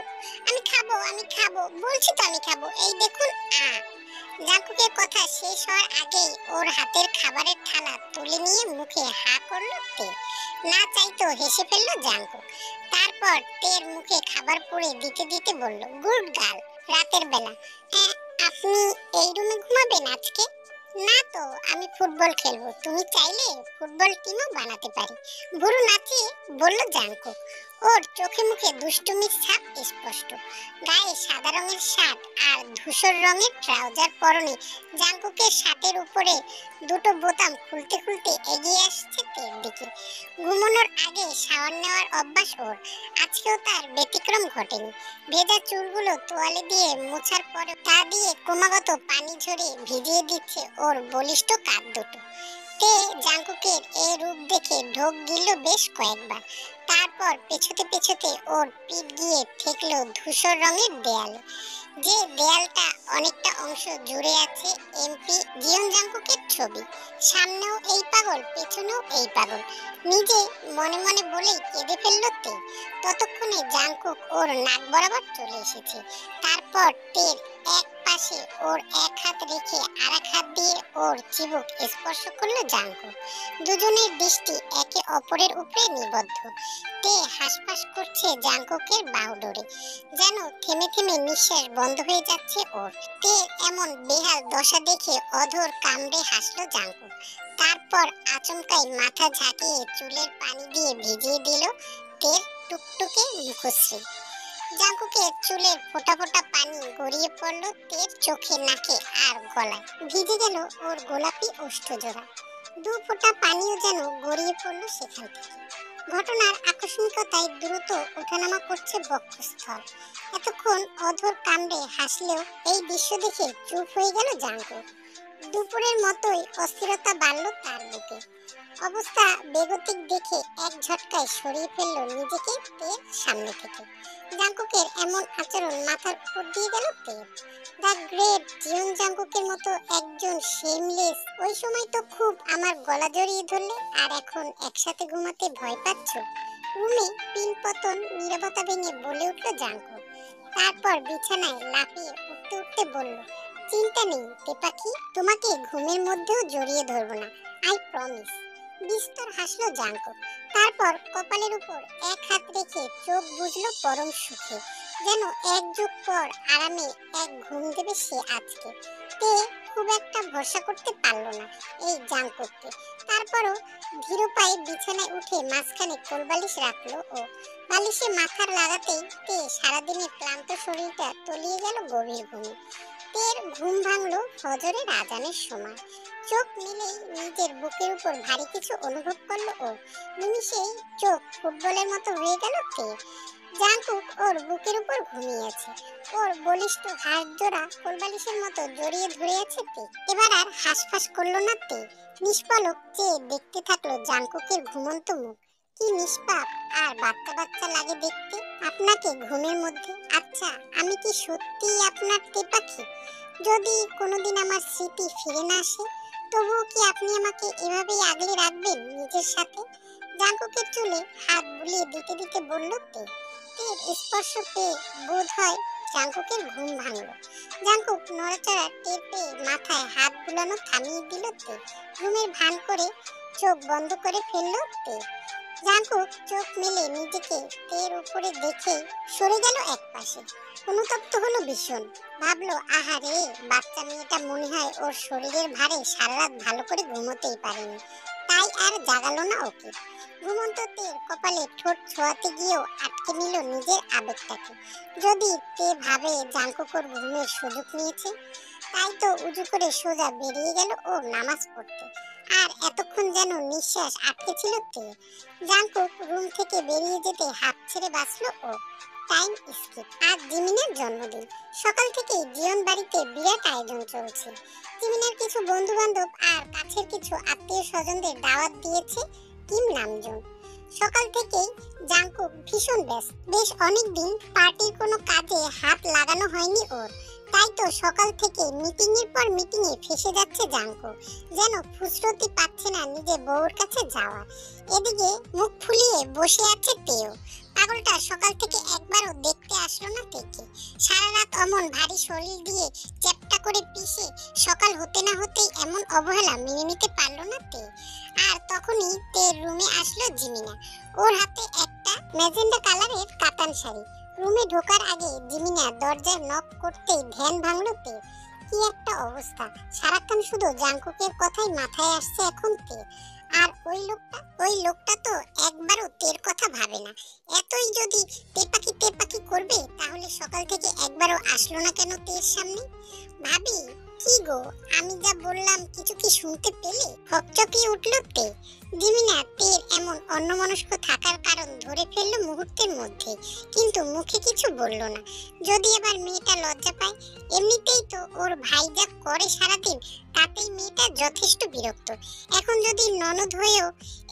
আমি খাবো, আমি খাবো, বলছি তো আমি খাবো, এই দেখুন। জাঙ্কুকের কথা শেষ হওয়ার আগেই ওর হাতের খাবারের থালা তুলে নিয়ে মুখে হা করলো তে। না চাইতো হেসে ফেললো জাঙ্কুক। তারপর তের মুখে খাবার পুড়ে দিতে দিতে বলল, গুড গার্ল। রাতের বেলা আপনি এই রুমে ঘুমাবেন আজকে? না তো, আমি ফুটবল খেলবো, তুমি চাইলে ফুটবল টিমও বানাতে পারি, বুড়ো নাচিয়ে বলল জাঙ্কুক। ওর চোখে মুখে দুষ্টুমির ছাপ স্পষ্ট। গায়ে সাদা রঙের শার্ট আর ধূসর রঙের ট্রাউজার পরনে জাঙ্কুকের শার্টের উপরে দুটো বোতাম খুলতে খুলতে এগিয়ে আসছে তের দিকে। ঘুমানোর আগে শাওয়ার নেওয়ার অভ্যাস ওর, আজকেও তার ব্যতিক্রম ঘটেনি। ভেজা চুলগুলো তোয়ালে দিয়ে মোছার পরে তা দিয়ে ক্রমাগত পানি ঝরিয়ে ভিজিয়ে দিচ্ছে ওর বলিষ্ঠ কাঁধ দুটো। তে জাঙ্কুকের এই রূপ দেখে ঢোক গিলল বেশ কয়েকবার। তারপর পেছোতে পেছোতে ওর পিঠ গিয়ে ঠেকলো ধূসর রঙের দেয়ালে, যে দেয়ালটা অনেকটা অংশ জুড়ে আছে এমপি জিয়ন জাংকুকের ছবি। সামনেও এই পাগল, পেছনেও এই পাগল, নিজে মনে মনে বলেই কেঁদে ফেললো তে। ততক্ষণে জাংকুক ওর নাক বরাবর চলে এসেছে। তারপর তের এক পাশে ওর এক হাত রেখে আরেক হাত দিয়ে ওর চিবুক স্পর্শ করলো জাংকুক। দুজনের দৃষ্টি একে অপরের উপরে নিবদ্ধ। তে হাসফাস করছে জাংকুকের বাহু ধরে, যেন থেমে থেমে নিঃশ্বাস বন্ধ হয়ে যাচ্ছে ওর। তে এমন বেহাল দশা দেখে অধর কামড়ে হাসলো জাংকুক। তারপর আচমকাই মাথা ঝাঁকিয়ে চুলের পানি দিয়ে ভিজিয়ে দিল তের টুকটুকে মুখশ্রী। জাংকুকের চুলের ফোঁটা ফোঁটা পানি গড়িয়ে পড়লো তের চোখে, নাকে আর গলায়। ভিজে গেল ওর গোলাপি ওষ্ঠজোড়া। দু ফোঁটা পানিও যেন গড়িয়ে পড়লো সেখান থেকে। ঘটনার আকস্মিকতায় দ্রুত ওঠানামা করছে বক্ষস্থল। এতক্ষণ অধর কামড়ে হাসলেও এই দৃশ্য দেখে চুপ হয়ে গেল জাংকুক। দুপুরের মতোই অস্থিরতা বাড়ল তার বুকে। অবস্থা বেগতিক দেখে এক ঝটকায় সরিয়ে ফেললো নিজেকে তের সামনে থেকে। জাংকুকের এমন আচরণ মাথার উপর দিয়ে গেল তের। দ্য গ্রেট জিয়ন জাংকুকের মতো একজন শেমলেস ওই সময় তো খুব আমার গলা জড়িয়ে ধরলে, আর এখন একসাথে ঘুমাতে ভয় পাচ্ছ? রুমে পিন পতন নীরবতা ভেঙে বলে উঠল জাংকুক। তারপর বিছানায় লাফিয়ে উঠতে উঠতে বলল, চিন্তা নেই তে পাখি, তোমাকে ঘুমের মধ্যেও জড়িয়ে ধরবো না, আই প্রমিস। বিস্তর হাসলো জাংকুক। তারপর কপালের উপর এক হাত রেখে চোখ বুঝলো পরম সুখে, যেন এক যুগ পর আরামে এক ঘুম দেবে সে আজকে। তে খুব একটা ভরসা করতে পারলো না এই জাংকুককে। তারপরও ধীর পায়ে বিছানায় উঠে মাঝখানে কোলবালিশ রাখলো ও। বালিশে মাথার লাগাতেই তে সারাদিনের ক্লান্ত শরীরটা তলিয়ে গেল গভীর ঘুমে। তের ঘুম ভাঙলো ফজরের আজানের সময়। চোখ মেলেই নিজের বুকের উপর ভারী কিছু অনুভব করলো ও। নিমিষেই চোখ ফুটবলের মতো হয়ে গেল তে। জাংকুক ওর বুকের উপর ঘুমিয়ে আছে, ওর বলিষ্ঠ হাত জোড়া কোলবালিশের মতো জড়িয়ে ধরে আছে তে। এবার আর হাসফাস করলো না তে, নিষ্পলক চেয়ে দেখতে থাকলো জাংকুকের ঘুমন্ত মুখ। কি নিষ্পাপ আর বাচ্চা বাচ্চা লাগে দেখতে আপনাকে ঘুমের মধ্যে। আচ্ছা, আমি কি সত্যিই আপনার তে পাখি? যদি কোনোদিন আমার স্মৃতি ফিরে না আসে, তবুও কি আপনি আমাকে এভাবেই আগলে রাখবেন নিজের সাথে? জাংকুকের চুলে হাত বুলিয়ে দিতে দিতে বলল তে। তের স্পর্শ পেয়ে বোধ হয় জাংকুকের ঘুম ভাঙল। জাংকুক নড়াচড়া টের পেয়ে মাথায় হাত বুলানো থামিয়ে দিল তে। ঘুমের ভান করে চোখ বন্ধ করে ফেলল তে। জাংকুক চোখ মেলে নিজেকে তের উপরে দেখে সরে গেল এক পাশে। অনুতপ্ত হলো ভীষণ। ভাবলো, আহারে, বাচ্চা মেয়েটা মনে হয় ওর শরীরের ভারে সারা রাত ভালো করে ঘুমোতেই পারেনি, তাই আর জাগালো না ওকে। ঘুমন্ত তের কপালে ঠোঁট ছোঁয়াতে গিয়েও আটকে নিল নিজের আবেগটাকে। যদি তে ভাবে জাংকুক ওর ঘুমের সুযোগ নিয়েছে, তাই তো উজু করে সোজা বেরিয়ে গেল ও নামাজ পড়তে। আর এতক্ষণ যেন নিঃশ্বাস আটকে ছিল তে। জাংকুক রুম থেকে বেরিয়ে যেতে হাত ছেড়ে বাঁচলো ও। Time skip. আজ জিমিনের জন্মদিন। সকাল থেকেই জিয়ন বাড়িতে বিরাট আয়োজন চলছে। জিমিনের কিছু বন্ধু বান্ধব আর কাছের কিছু আত্মীয় স্বজনদের দাওয়াত দিয়েছে কিম নামজুন। সকাল থেকেই জাংকুক ভীষণ ব্যস্ত। বেশ অনেকদিন পার্টির কোনো কাজে হাত লাগানো হয়নি ওর, তাই তো সকাল থেকে মিটিং এর পর মিটিং এ ফেসে যাচ্ছে জাংকুক, যেন ফুসরতি পাচ্ছে না নিজের বউর কাছে যাওয়া। এদিকে মুখ ফুলিয়ে বসে আছে তেও। পাগলটা সকাল থেকে একবারও দেখতে আসলো না তেকে। সারা রাত অমন ভারী শরীর দিয়ে চ্যাপটা করে পিষে সকাল হতে না হতেই এমন অবহেলা মেনে নিতে পারলো না তে। আর তখনই তের রুমে আসলো জিমিনা। ওর হাতে একটা ম্যাজেন্ডা কালারের কাতান শাড়ি। রুমে ঢোকার আগে জিমিনা দরজায় নক করতেই ধ্যান ভাঙলো তে। কি একটা অবস্থা, সারাক্ষণ শুধু জাংকুকের কথাই মাথায় আসছে এখন তে। আর ওই লোকটা তো একবারও তের কথা ভাবে না। এতই যদি তে পাখি করবে, তাহলে সকাল থেকে একবারও আসলো না কেন তের সামনে? ভাবি, কি গো, আমি যা বললাম কিছু কি শুনতে পেলে? হকচকিয়ে উঠল তে। জিমিনা তের এমন অন্যমনস্ক থাকার কারণ ধরে ফেললো মুহূর্তের মধ্যে, কিন্তু মুখে কিছু বলল না। যদি আবার মেয়েটা লজ্জা পায়, এমনিতেই তো ওর ভাই যা করে সারাদিন, তাতেই মেয়েটা যথেষ্ট বিরক্ত। এখন যদি ননদ হয়েও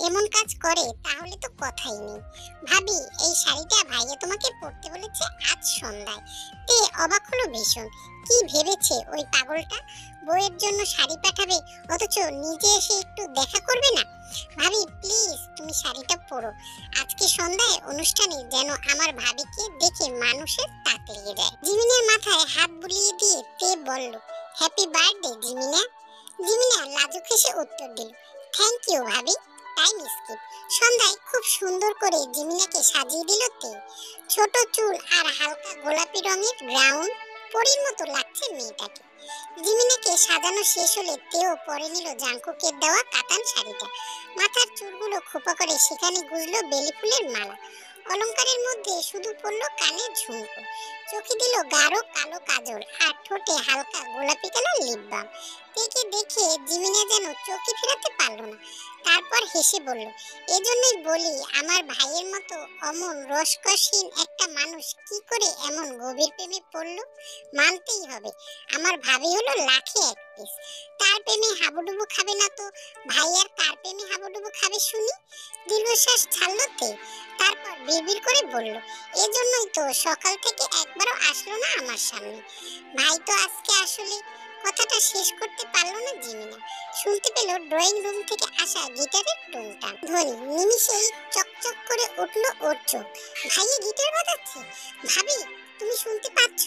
এমন কাজ করে তাহলে তো কথাই নেই। ভাবি, এই শাড়িটা ভাইয়া তোমাকে পরতে বলেছে আজ সন্ধ্যায়। তে অবাক হলো ভীষণ। কি ভেবেছে ওই পাগলটা, বউয়ের জন্য শাড়ি পাঠাবে অথচ নিজে এসে একটু দেখা করবে না? ভাবি প্লিজ তুমি শাড়িটা পরো, আজকে সন্ধ্যায় অনুষ্ঠানে যেন আমার ভাবিকে দেখে মানুষের তাক লেগে যায়। জিমিনের মাথায় হাত বুলিয়ে দিয়ে তে বলল, হ্যাপি বার্থডে জিমিনা। জিমিনা লাজুক হেসে উত্তর দিল, থ্যাংক ইউ ভাবি। Time skip. সন্ধ্যায় খুব সুন্দর করে জিমিনাকে সাজিয়ে দিল তে। ছোট চুল আর হালকা গোলাপি রঙের গ্রাউন্ড, পরীর মতো লাগছে মেয়েটাকে। জিমিনাকে সাজানো শেষ হলে তেও পরে নিল জাঙ্কুকের দেওয়া কাতান শাড়িটা। মাথার চুলগুলো খোপা করে সেখানে গুজলো বেলি ফুলের মালা। অলংকারের মধ্যে শুধু পড়লো কানের ঝুমকো। চোখে দিল গাঢ় কালো কাজল আর ঠোঁটে হালকা গোলাপি কালার লিপ বাম। তেকে দেখে জিমিনা যেন চোখে ফেরাতে পারলো না। তারপর হেসে বলল, এজন্যই বলি আমার ভাইয়ের মতো অমন রসকসহীন একটা মানুষ কি করে এমন গভীর প্রেমে পড়লো। মানতেই হবে, আমার ভাবি হলো লাখে এক পিস। তার প্রেমে হাবুডুবু খাবে না তো ভাইয়ার কার প্রেমে হাবুডুবু খাবে শুনি। দীর্ঘশ্বাস ছাড়লো তে। তারপর বিড়বিড় করে বলল, এজন্যই তো সকাল থেকে একবারও আসলো না আমার সামনে। ভাই তো আজকে আসলে। কথাটা শেষ করতে পারলো না জিমিনা। শুনতে পেল ড্রয়িং রুম থেকে আসা গিটারের টুংটাং ধ্বনি। নিমিষেই চকচক করে উঠলো ওর চোখ। ভাইয়া গিটার বাজাচ্ছে। ভাবি তুমি শুনতে পাচ্ছ?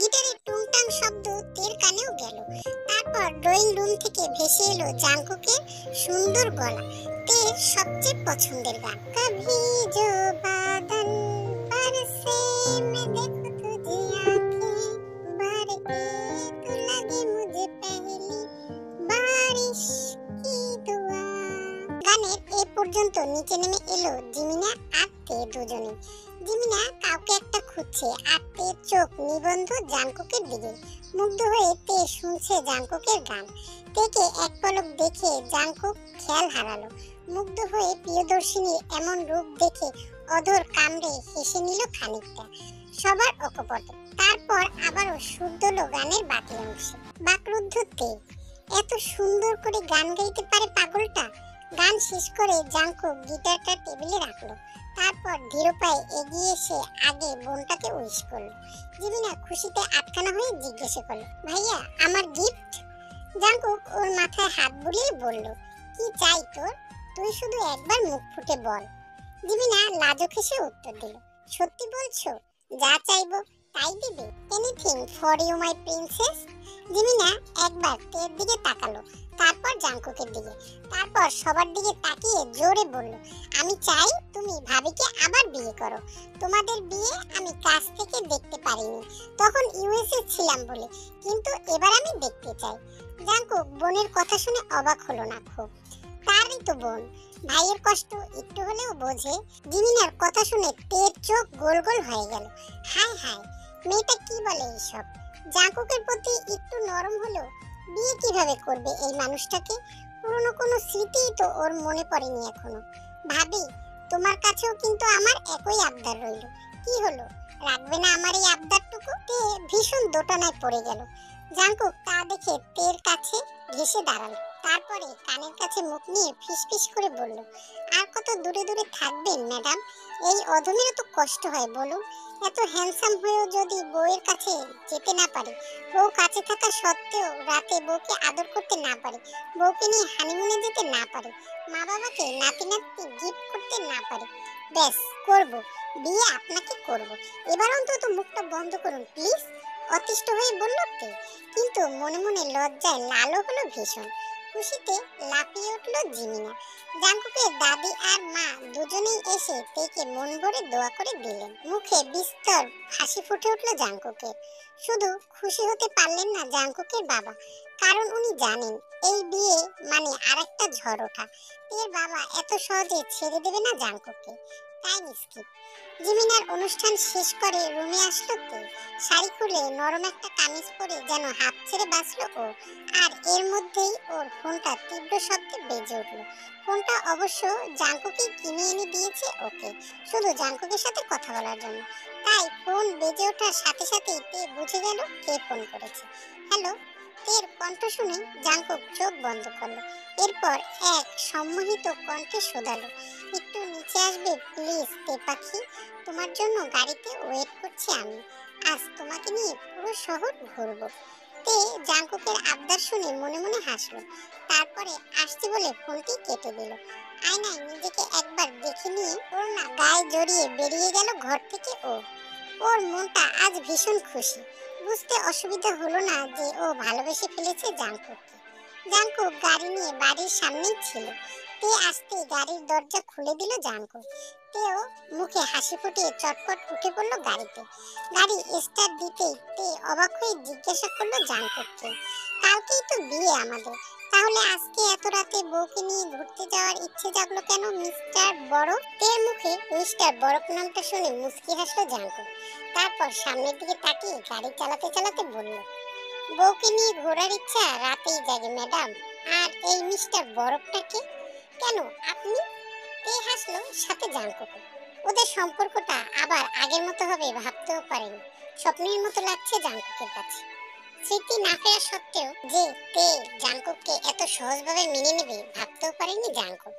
গিটারের টুংটাং শব্দ তের কানেও গেল। তারপর ড্রয়িং রুম থেকে ভেসে এলো জাঙ্কুকের সুন্দর গলা, তের সবচেয়ে পছন্দের গান, কভি জো বাদল বরসে मैं देखूं तुझे आंखें भर के तू लगे मुझे पहली बारिश की दुआ। গানের এই পর্যন্ত নিচে নেমে এলো জিমিনা আর তে দুজনে। জিমিনা কাউকে একটা খুঁজছে আর তের চোখ নিবন্ধ জাঙ্কুকের দিকে। মুগ্ধ হয়ে তে শুনছে জাঙ্কুকের গান। তেকে এক পলক দেখে জাঙ্কুক খেয়াল হারালো। মুগ্ধ হয়ে প্রিয়দর্শিনীর এমন রূপ দেখে অধর কামড়ে হেসে নিল খানিকটা। সবার অকপট। তারপর আবারও সুর দিল গানের বাকি অংশে। বাকরুদ্ধ তে, এত সুন্দর করে গান গাইতে পারে পাগলটা। গান শেষ করে জাঙ্কুক গিটারটা টেবিলে রাখলো। তারপর ধীর পায়ে এগিয়ে এসে আগে বোনটাকে উইশ করলো। জিমিনা খুশিতে আটকানা হয়ে জিজ্ঞাসা করলো, ভাইয়া আমার গিফট? জাঙ্কুক ওর মাথায় হাত বুলিয়ে বলল, কি চাই তোর? তুই শুধু একবার মুখ ফুটে বল। জিমিনা লাজুক হেসে উত্তর দিল, সত্যি বলছো? যা চাইবো তাই দিবে? Anything for you my princess. জিমিনা একবার তের দিকে তাকালো, তারপর জাঙ্কুকের দিকে, তারপর সবার দিকে তাকিয়ে জোরে বলল, আমি চাই তুমি ভাবিকে আবার বিয়ে করো। তোমাদের বিয়ে আমি কাছ থেকে দেখতে পারিনি, তখন ইউএসএ ছিলাম বলে, কিন্তু এবার আমি দেখতে চাই। জাঙ্কুক বোনের কথা শুনে অবাক হলো না খুব। তারই তো বোন, ভাইয়ের কষ্ট একটু হলেও বোঝে। জিমিনার কথা শুনে তের চোখ গোল গোল হয়ে গেল। হায় হায়, মেয়েটা কি বলে এইসব? জাঙ্কুকের প্রতি একটু নরম হলেও বিয়ে কিভাবে করবে এই মানুষটাকে? পুরনো কোনো স্মৃতিই তো ওর মনে পড়েনি এখনো। ভাবি, তোমার কাছেও কিন্তু আমার একই আবদার রইল। কি হলো, রাখবে না আমার এই আবদারটুকু? তে ভীষণ দোটানায় পড়ে গেল। জাঙ্কুক তা দেখে তের কাছে ঘেসে দাঁড়ালো। তারপরে কানের কাছে মুখ নিয়ে ফিসফিস করে বলল, আর কত দূরে দূরে থাকবেন ম্যাডাম? এই অধমেরও তো কষ্ট হয় বলুন। এত হ্যান্ডসাম হয়েও যদি বউয়ের কাছে যেতে না পারে, বউ কাছে থাকা সত্ত্বেও রাতে বউকে আদর করতে না পারে, বউকে নিয়ে হানিমুনে যেতে না পারে, মা বাবাকে নাতি নাতনি গিফট করতে না পারে, ব্যাস করব বিয়ে, আপনাকে করব। এবার অন্তত মুখটা বন্ধ করুন প্লিজ, অতিষ্ঠ হয়ে বলল তে। কিন্তু মনে মনে লজ্জায় লালও হলো ভীষণ। খুশিতে লাফিয়ে উঠল জিমিনা। জাঙ্কুকের দাদি আর মা দুজনেই এসে তেকে মন ভরে দোয়া করে দিলেন। মুখে বিস্তর হাসি ফুটে উঠল জাঙ্কুকের। শুধু খুশি হতে পারলেন না জাঙ্কুকের বাবা, কারণ উনি জানেন এই বিয়ে মানে আরেকটা ঝড় ওঠা। তের বাবা এত সহজে ছেড়ে দেবে না জাঙ্কুককে। Time skip. জিমিনার অনুষ্ঠান শেষ করে রুমে আসলো তে। শাড়ি খুলে নরম একটা কামিজ পরে যেন হাত ছেড়ে বাঁচলো ও। আর এর মধ্যেই ওর ফোনটা তীব্র শব্দে বেজে উঠলো। ফোনটা অবশ্য জাঙ্কুকই কিনে এনে দিয়েছে ওকে, শুধু জাঙ্কুকের সাথে কথা বলার জন্য। তাই ফোন বেজে ওঠার সাথে সাথেই তে বুঝে গেল কে ফোন করেছে। হ্যালো। তের কণ্ঠ শুনে জাঙ্কুক চোখ বন্ধ করলো। এরপর এক সম্মোহিত কণ্ঠে শোধালো, একটু নিচে আসবে প্লিজ তে পাখি? তোমার জন্য গাড়িতে ওয়েট করছি আমি। আজ তোমাকে নিয়ে পুরো শহর ঘুরবো। তে জাঙ্কুকের আবদার শুনে মনে মনে হাসলো। তারপরে আসছি বলে ফোনটি কেটে দিল। আয়নায় নিজেকে একবার দেখে নিয়ে ওড়না গায়ে জড়িয়ে বেরিয়ে গেল ঘর থেকে ও। ওর মনটা আজ ভীষণ খুশি। বুঝতে অসুবিধা হলো না যে ও ভালোবেসে ফেলেছে জাঙ্কুককে। জাঙ্কুক গাড়ি নিয়ে বাড়ির সামনেই ছিল। তে আসতেই গাড়ির দরজা খুলে দিল জাঙ্কুক। তেও মুখে হাসি ফুটিয়ে চটপট উঠে পড়লো গাড়িতে। গাড়ি স্টার্ট দিতেই তে অবাক হয়ে জিজ্ঞাসা করলো জাঙ্কুককে, কালকেই তো বিয়ে আমাদের, তাহলে আজকে এত রাতে বউকে নিয়ে ঘুরতে যাওয়ার ইচ্ছে জাগলো কেন মিস্টার বরফ? তের মুখে মিস্টার বরফ নামটা শুনে মুচকি হাসলো জাঙ্কুক। তারপর সামনের দিকে তাকিয়ে গাড়ি চালাতে চালাতে বলল, বউকে নিয়ে ঘোরার ইচ্ছা রাতেই জাগে ম্যাডাম। আর এই মিস্টার বরফটাকে কেন আপনি? তে হাসলো, সাথে জাঙ্কুক। ওদের সম্পর্কটা আবার আগের মতো হবে ভাবতেও পারেনি। স্বপ্নের মতো লাগছে জাঙ্কুকের কাছে। স্মৃতি না ফেরা সত্ত্বেও যে তে জাঙ্কুককে এত সহজভাবে মেনে নেবে ভাবতেও পারেনি জাঙ্কুক।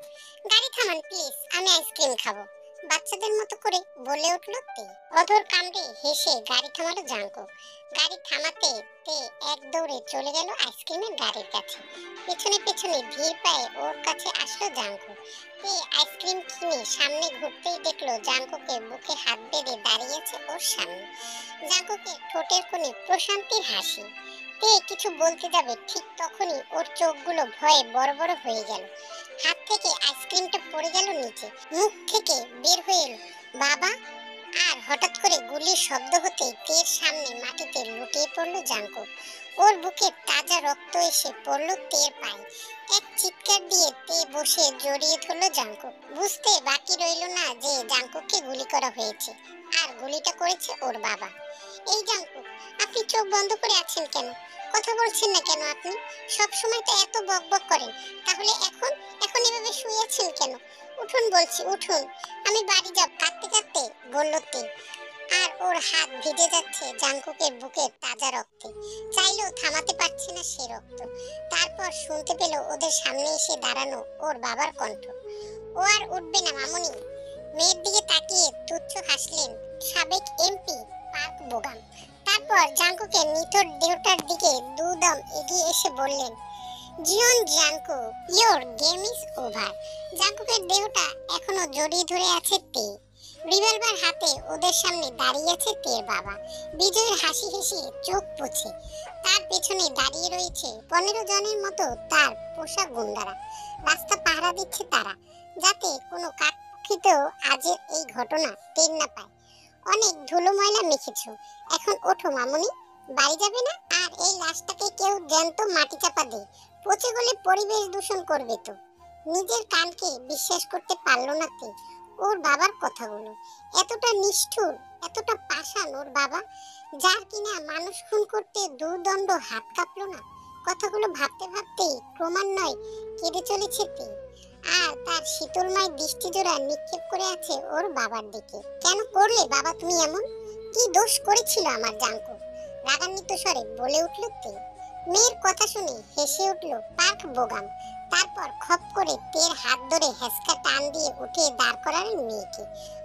গাড়ি থামান প্লিজ, আমি আইসক্রিম খাবো, বাচ্চাদের মতো করে বলে উঠল তে। অধর কামড়ে হেসে গাড়ি থামালো জাঙ্কুক। গাড়ি থামাতে তে এক দৌড়ে চলে গেল আইসক্রিমের গাড়ির কাছে। পেছনে পেছনে ধীর পায়ে ওর কাছে আসলো জাঙ্কুক। তে আইসক্রিম কিনে সামনে ঘুরতেই দেখলো জাঙ্কুকের বুকে হাত বেঁধে দাঁড়িয়েছে ওর সামনে। জাঙ্কুকের ঠোঁটের কোণে প্রশান্তির হাসি। তে কিছু বলতে যাবে ঠিক তখনই ওর চোখগুলো ভয়ে বড় বড় হয়ে গেল। হাত থেকে আইসক্রিমটা পড়ে গেল নিচে, মুখ থেকে বের হয়ে এলো বাবা। আর হঠাৎ করে গুলির শব্দ হতেই তের সামনে মাটিতে লুটিয়ে পড়লো জাঙ্কুক। ওর বুকে তাজা রক্ত এসে পড়লো তের পায়ে। এক চিৎকার দিয়ে তে বসে জড়িয়ে ধরলো জাঙ্কুক। বুঝতে বাকি রইল না যে জাঙ্কুককে গুলি করা হয়েছে, আর গুলিটা করেছে ওর বাবা। এই জাঙ্কুক, আপনি চোখ বন্ধ করে আছেন কেন? কথা বলছেন না কেন আপনি? সব সময় তো এত বকবক করেন, তাহলে এখন এখন এভাবে শুয়ে আছেন কেন? উঠুন বলছি, উঠুন, আমি বাড়ি যাব। কাঁদতে কাঁদতে বলল তে। আর ওর হাত ভিজে যাচ্ছে জাঙ্কুকের বুকের তাজা রক্তে। চাইলেও থামাতে পারছে না সে রক্ত। তারপর শুনতে পেল ওদের সামনে এসে দাঁড়ানো ওর বাবার কণ্ঠ। ও আর উঠবে না মামুনি। মেয়ের দিকে তাকিয়ে তুচ্ছ হাসলেন সাবেক এমপি পার্ক বোগাম। তারপর জাঙ্কুকের নিথর দেহটার দিকে দুদম এগিয়ে এসে বললেন, Jeon Jungkook, your game is over. জাঙ্কুকের দেহটা এখনো জড়িয়ে ধরে আছে তে। রিভলভার হাতে ওদের সামনে দাঁড়িয়ে আছে তের বাবা, বিজয়ের হাসি হেসে চোখ পুছে। তার পেছনে দাঁড়িয়ে রয়েছে 15 জনের মতো তার পোষা গুন্ডারা। রাস্তা পাহারা দিচ্ছে তারা, যাতে কোনো কাকপক্ষীতেও আজের এই ঘটনা টের না পায়। অনেক ধুলো ময়লা মেখেছো, এখন ওঠো মামুনি, বাড়ি যাবে না? আর এই লাশটাকে কেউ জ্যান্ত মাটি চাপা দে, পচে গেলে পরিবেশ দূষণ করবে তো। নিজের কানকে বিশ্বাস করতে পারলো না তে ওর বাবার কথাগুলো। এতটা নিষ্ঠুর, এতটা পাষাণ ওর বাবা, যার কিনা মানুষ খুন করতে দুর্দণ্ড হাত কাঁপলো না। কথাগুলো ভাবতে ভাবতেই ক্রমান্বয়ে কেঁদে চলেছে তে। আর তার শীতলময় দৃষ্টিজোড়া নিক্ষেপ করে আছে ওর বাবার দিকে। কেন করলে বাবা তুমি এমন? কি দোষ করেছিল আমার জাঙ্কুক? রাগান্বিত স্বরে বলে উঠল তে। মেয়ের কথা শুনে হেসে উঠল পার্ক বোগাম। তারপর খপ করে তের হাত ধরে হেসকা টান দিয়ে উঠে দাঁড় করালেন মেয়েকে।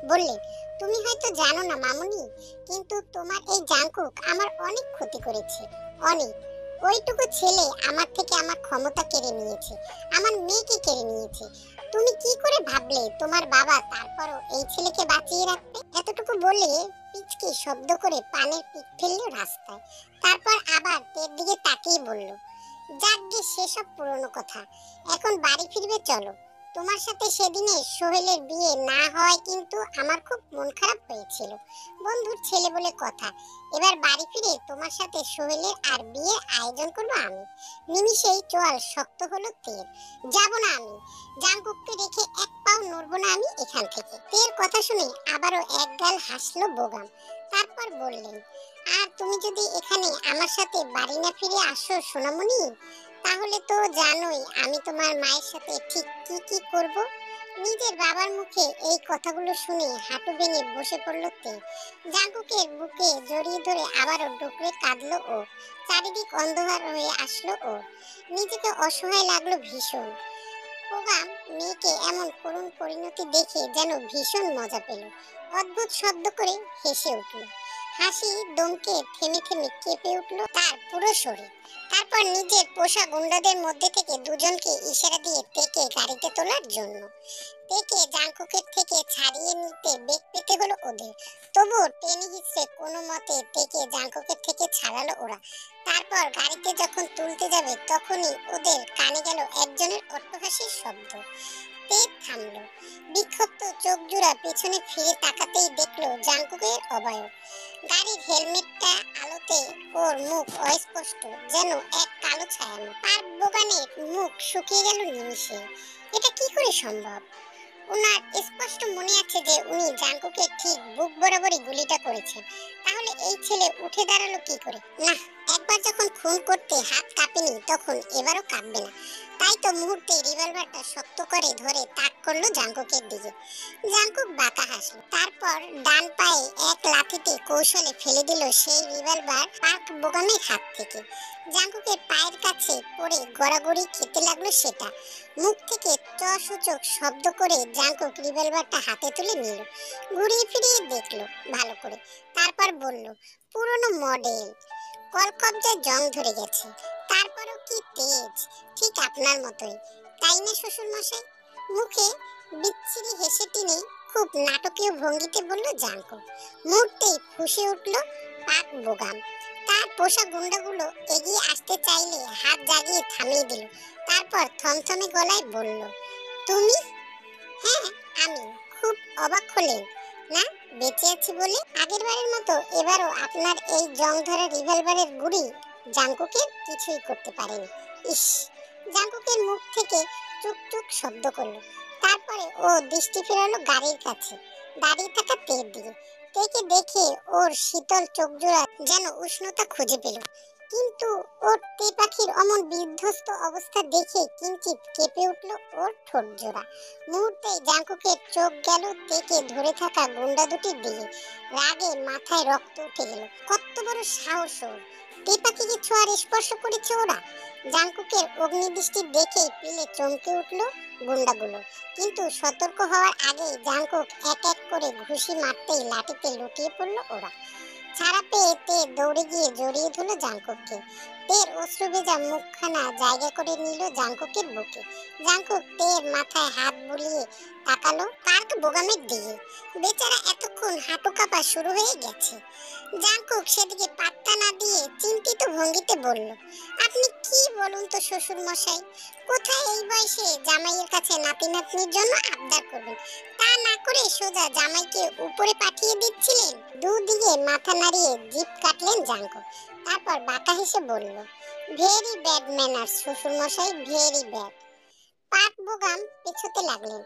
বললেন, তুমি হয়তো জানো না মামুনি, কিন্তু তোমার এই জাঙ্কুক আমার অনেক ক্ষতি করেছে, অনেক। ওইটুকু ছেলে আমার থেকে আমার ক্ষমতা কেড়ে নিয়েছে, আমার মেয়েকে কেড়ে নিয়েছে। তুমি কি করে ভাবলে তোমার বাবা তারপরও এই ছেলেকে বাঁচিয়ে রাখবে? এতটুকু বলে পিচকে শব্দ করে পানের পিক ফেললো রাস্তায়। তারপর আবার তের দিকে তাকিয়ে বলল, যাক গে সেসব পুরনো কথা, এখন বাড়ি ফিরবে চলো। তোমার সাথে সেদিনে সোহেলের বিয়ে না হওয়ায় কিন্তু আমার খুব মন খারাপ হয়েছিল। বন্ধুর ছেলে বলে কথা। এবার বাড়ি ফিরে তোমার সাথে সোহেলের আর বিয়ের আয়োজন করবো আমি। নিমিষেই চোয়াল শক্ত হলো তের। যাব না আমি। জাঙ্কুককে রেখে এক পাও নড়বো না আমি এখান থেকে। তের কথা শুনে আবারও একগাল হাসলো বোগাম। তারপর বললেন, আর তুমি যদি এখানে আমার সাথে বাড়ি না ফিরে আসো সোনামণি, তাহলে তো জানোই আমি তোমার মায়ের সাথে ঠিক কি কি করব। নিজের বাবার মুখে এই কথাগুলো শুনে হাঁটু ভেঙে বসে পড়ল তে। জাঙ্কুকের বুকে জড়িয়ে ধরে আবারও ডুকরে কাঁদলো ও। চারিদিক অন্ধকার হয়ে আসলো ও। নিজেকে অসহায় লাগলো ভীষণ। প্রোগ্রাম মেয়েকে এমন করুণ পরিণতি দেখে যেন ভীষণ মজা পেল। অদ্ভুত শব্দ করে হেসে উঠল। হাসি দমকে থেমে থেমে কেঁপে উঠল তার পুরো শরীর। তারপর নিজের পোষা গুন্ডাদের মধ্যে থেকে দুজনকে ইশারা দিয়ে তেকে গাড়িতে তোলার জন্য। তেকে জাঙ্কুকের থেকে ছাড়িয়ে নিতে বেগ পেতে হলো ওদের। তবুও টেনে হিচড়ে কোনো মতে তেকে জাঙ্কুকের থেকে ছাড়ালো ওরা। তারপর গাড়িতে যখন তুলতে যাবে তখনই ওদের কানে গেল একজনের অট্টহাসির শব্দ। তে থামলো। বিক্ষিপ্ত চোখ জোড়া পেছনে ফিরে তাকাতেই দেখলো জাঙ্কুকের অবয়ব। গাড়ির হেলমেটটা আলোতে ওর মুখ অস্পষ্ট, যেন এক কালো ছায়া। পার বোগানের মুখ শুকিয়ে গেল নিমিষে। এটা কি করে সম্ভব? ওনার স্পষ্ট মনে আছে যে উনি জাঙ্কুকে ঠিক বুক বরাবরই গুলিটা করেছেন। তাহলে এই ছেলে উঠে দাঁড়ালো কি করে? না, একবার যখন খুন করতে হাত কাঁপেনি তখন এবারও কাঁপবে না। তাই তো মুহূর্তে রিভলভারটা শক্ত করে ধরে তাক করলো জাঙ্কুকের দিকে। জাঙ্কুক বাঁকা হাসলো। তারপর ডান পায়ে এক লাথিতে কৌশলে ফেলে দিল সেই রিভলভার পার্ক বোগামের হাত থেকে। জাঙ্কুকের পায়ের কাছে পড়ে গড়াগড়ি খেতে লাগলো সেটা। মুখ থেকে সূচক শব্দ করে জাঙ্কুক রিভলভারটা হাতে তুলে নিল। ঘুরিয়ে ফিরিয়ে দেখলো ভালো করে। তারপর বলল, পুরনো মডেল, কলকবজায় জং ধরে গেছে। তারপরও কি তেজ, ঠিক আপনার মতোই, তাই না শ্বশুর মশাই? মুখে বিচ্ছিরি হেসে টিনে খুব নাটকীয় ভঙ্গিতে বলল জাঙ্কুক। মুহূর্তেই ফুঁসে উঠল পাক বোগাম। তার পোষা গুন্ডাগুলো এগিয়ে আসতে চাইলে হাত জাগিয়ে থামিয়ে দিল। তারপর থমথমে গলায় বলল, তুমি? হ্যাঁ আমি। খুব অবাক হলেন না বেঁচে আছি বলে? আগের বারের মতো এবারও আপনার এই জং ধরা রিভলভারের গুলি জাঙ্কুকের কিছুই করতে পারেনি। ইস! জাঙ্কুকের মুখ থেকে টুকটুক শব্দ করলো। তারপরে ও দৃষ্টি ফেরালো গাড়ির কাছে দাঁড়িয়ে থাকা তের দিকে। তেকে দেখে ওর শীতল চোখ জোড়া যেন উষ্ণতা খুঁজে পেল। কিন্তু ওর তে পাখির অমন বিধ্বস্ত অবস্থা দেখে কিঞ্চিত কেঁপে উঠল ওর ঠোঁট জোড়া। মুহূর্তেই জাঙ্কুকের চোখ গেল তেকে ধরে থাকা গুন্ডা দুটির দিকে। রাগে মাথায় রক্ত উঠে গেল। কত বড় সাহস ওর! তে পাখিকে ছোঁয়ার স্পর্শ করেছে ওরা! জাঙ্কুকের অগ্নিদৃষ্টি দেখে পিলে চমকে উঠল গুন্ডাগুলো। কিন্তু সতর্ক হওয়ার আগেই জাঙ্কুক এক এক করে ঘুষি মারতেই লাঠিতে লুটিয়ে পড়ল ওরা। ছাড়া পেয়ে তে দৌড়ে গিয়ে জড়িয়ে ধরল জাঙ্কুককে। তের অশ্রু ভেজা মুখখানা জায়গা করে নিল জাঙ্কুকের বুকে। জাঙ্কুক তের মাথায় হাত বুলিয়ে তাকালো পার্ক বোগামের দিকে। বেচারা এতক্ষণ হাঁটু কাঁপা শুরু হয়ে গেছে। জাঙ্কুক সেদিকে পাত্তা না দিয়ে চিন্তিত ভঙ্গিতে বলল, আপনি কি বলুন তো শ্বশুর মশাই, কোথায় এই বয়সে জামাইয়ের কাছে নাতি নাতনির জন্য আবদার করবেন? তা না করে সোজা জামাইকে উপরে পাঠিয়ে দিচ্ছিলেন। দুদিকে মাথা নাড়িয়ে জিভ কাটলেন জাঙ্কুক। তারপর বাঁকা হেসে বলল, ভেরি ব্যাড ম্যানার্স শ্বশুর মশাই, ভেরি ব্যাড। পাক বোগাম পেছোতে লাগলেন।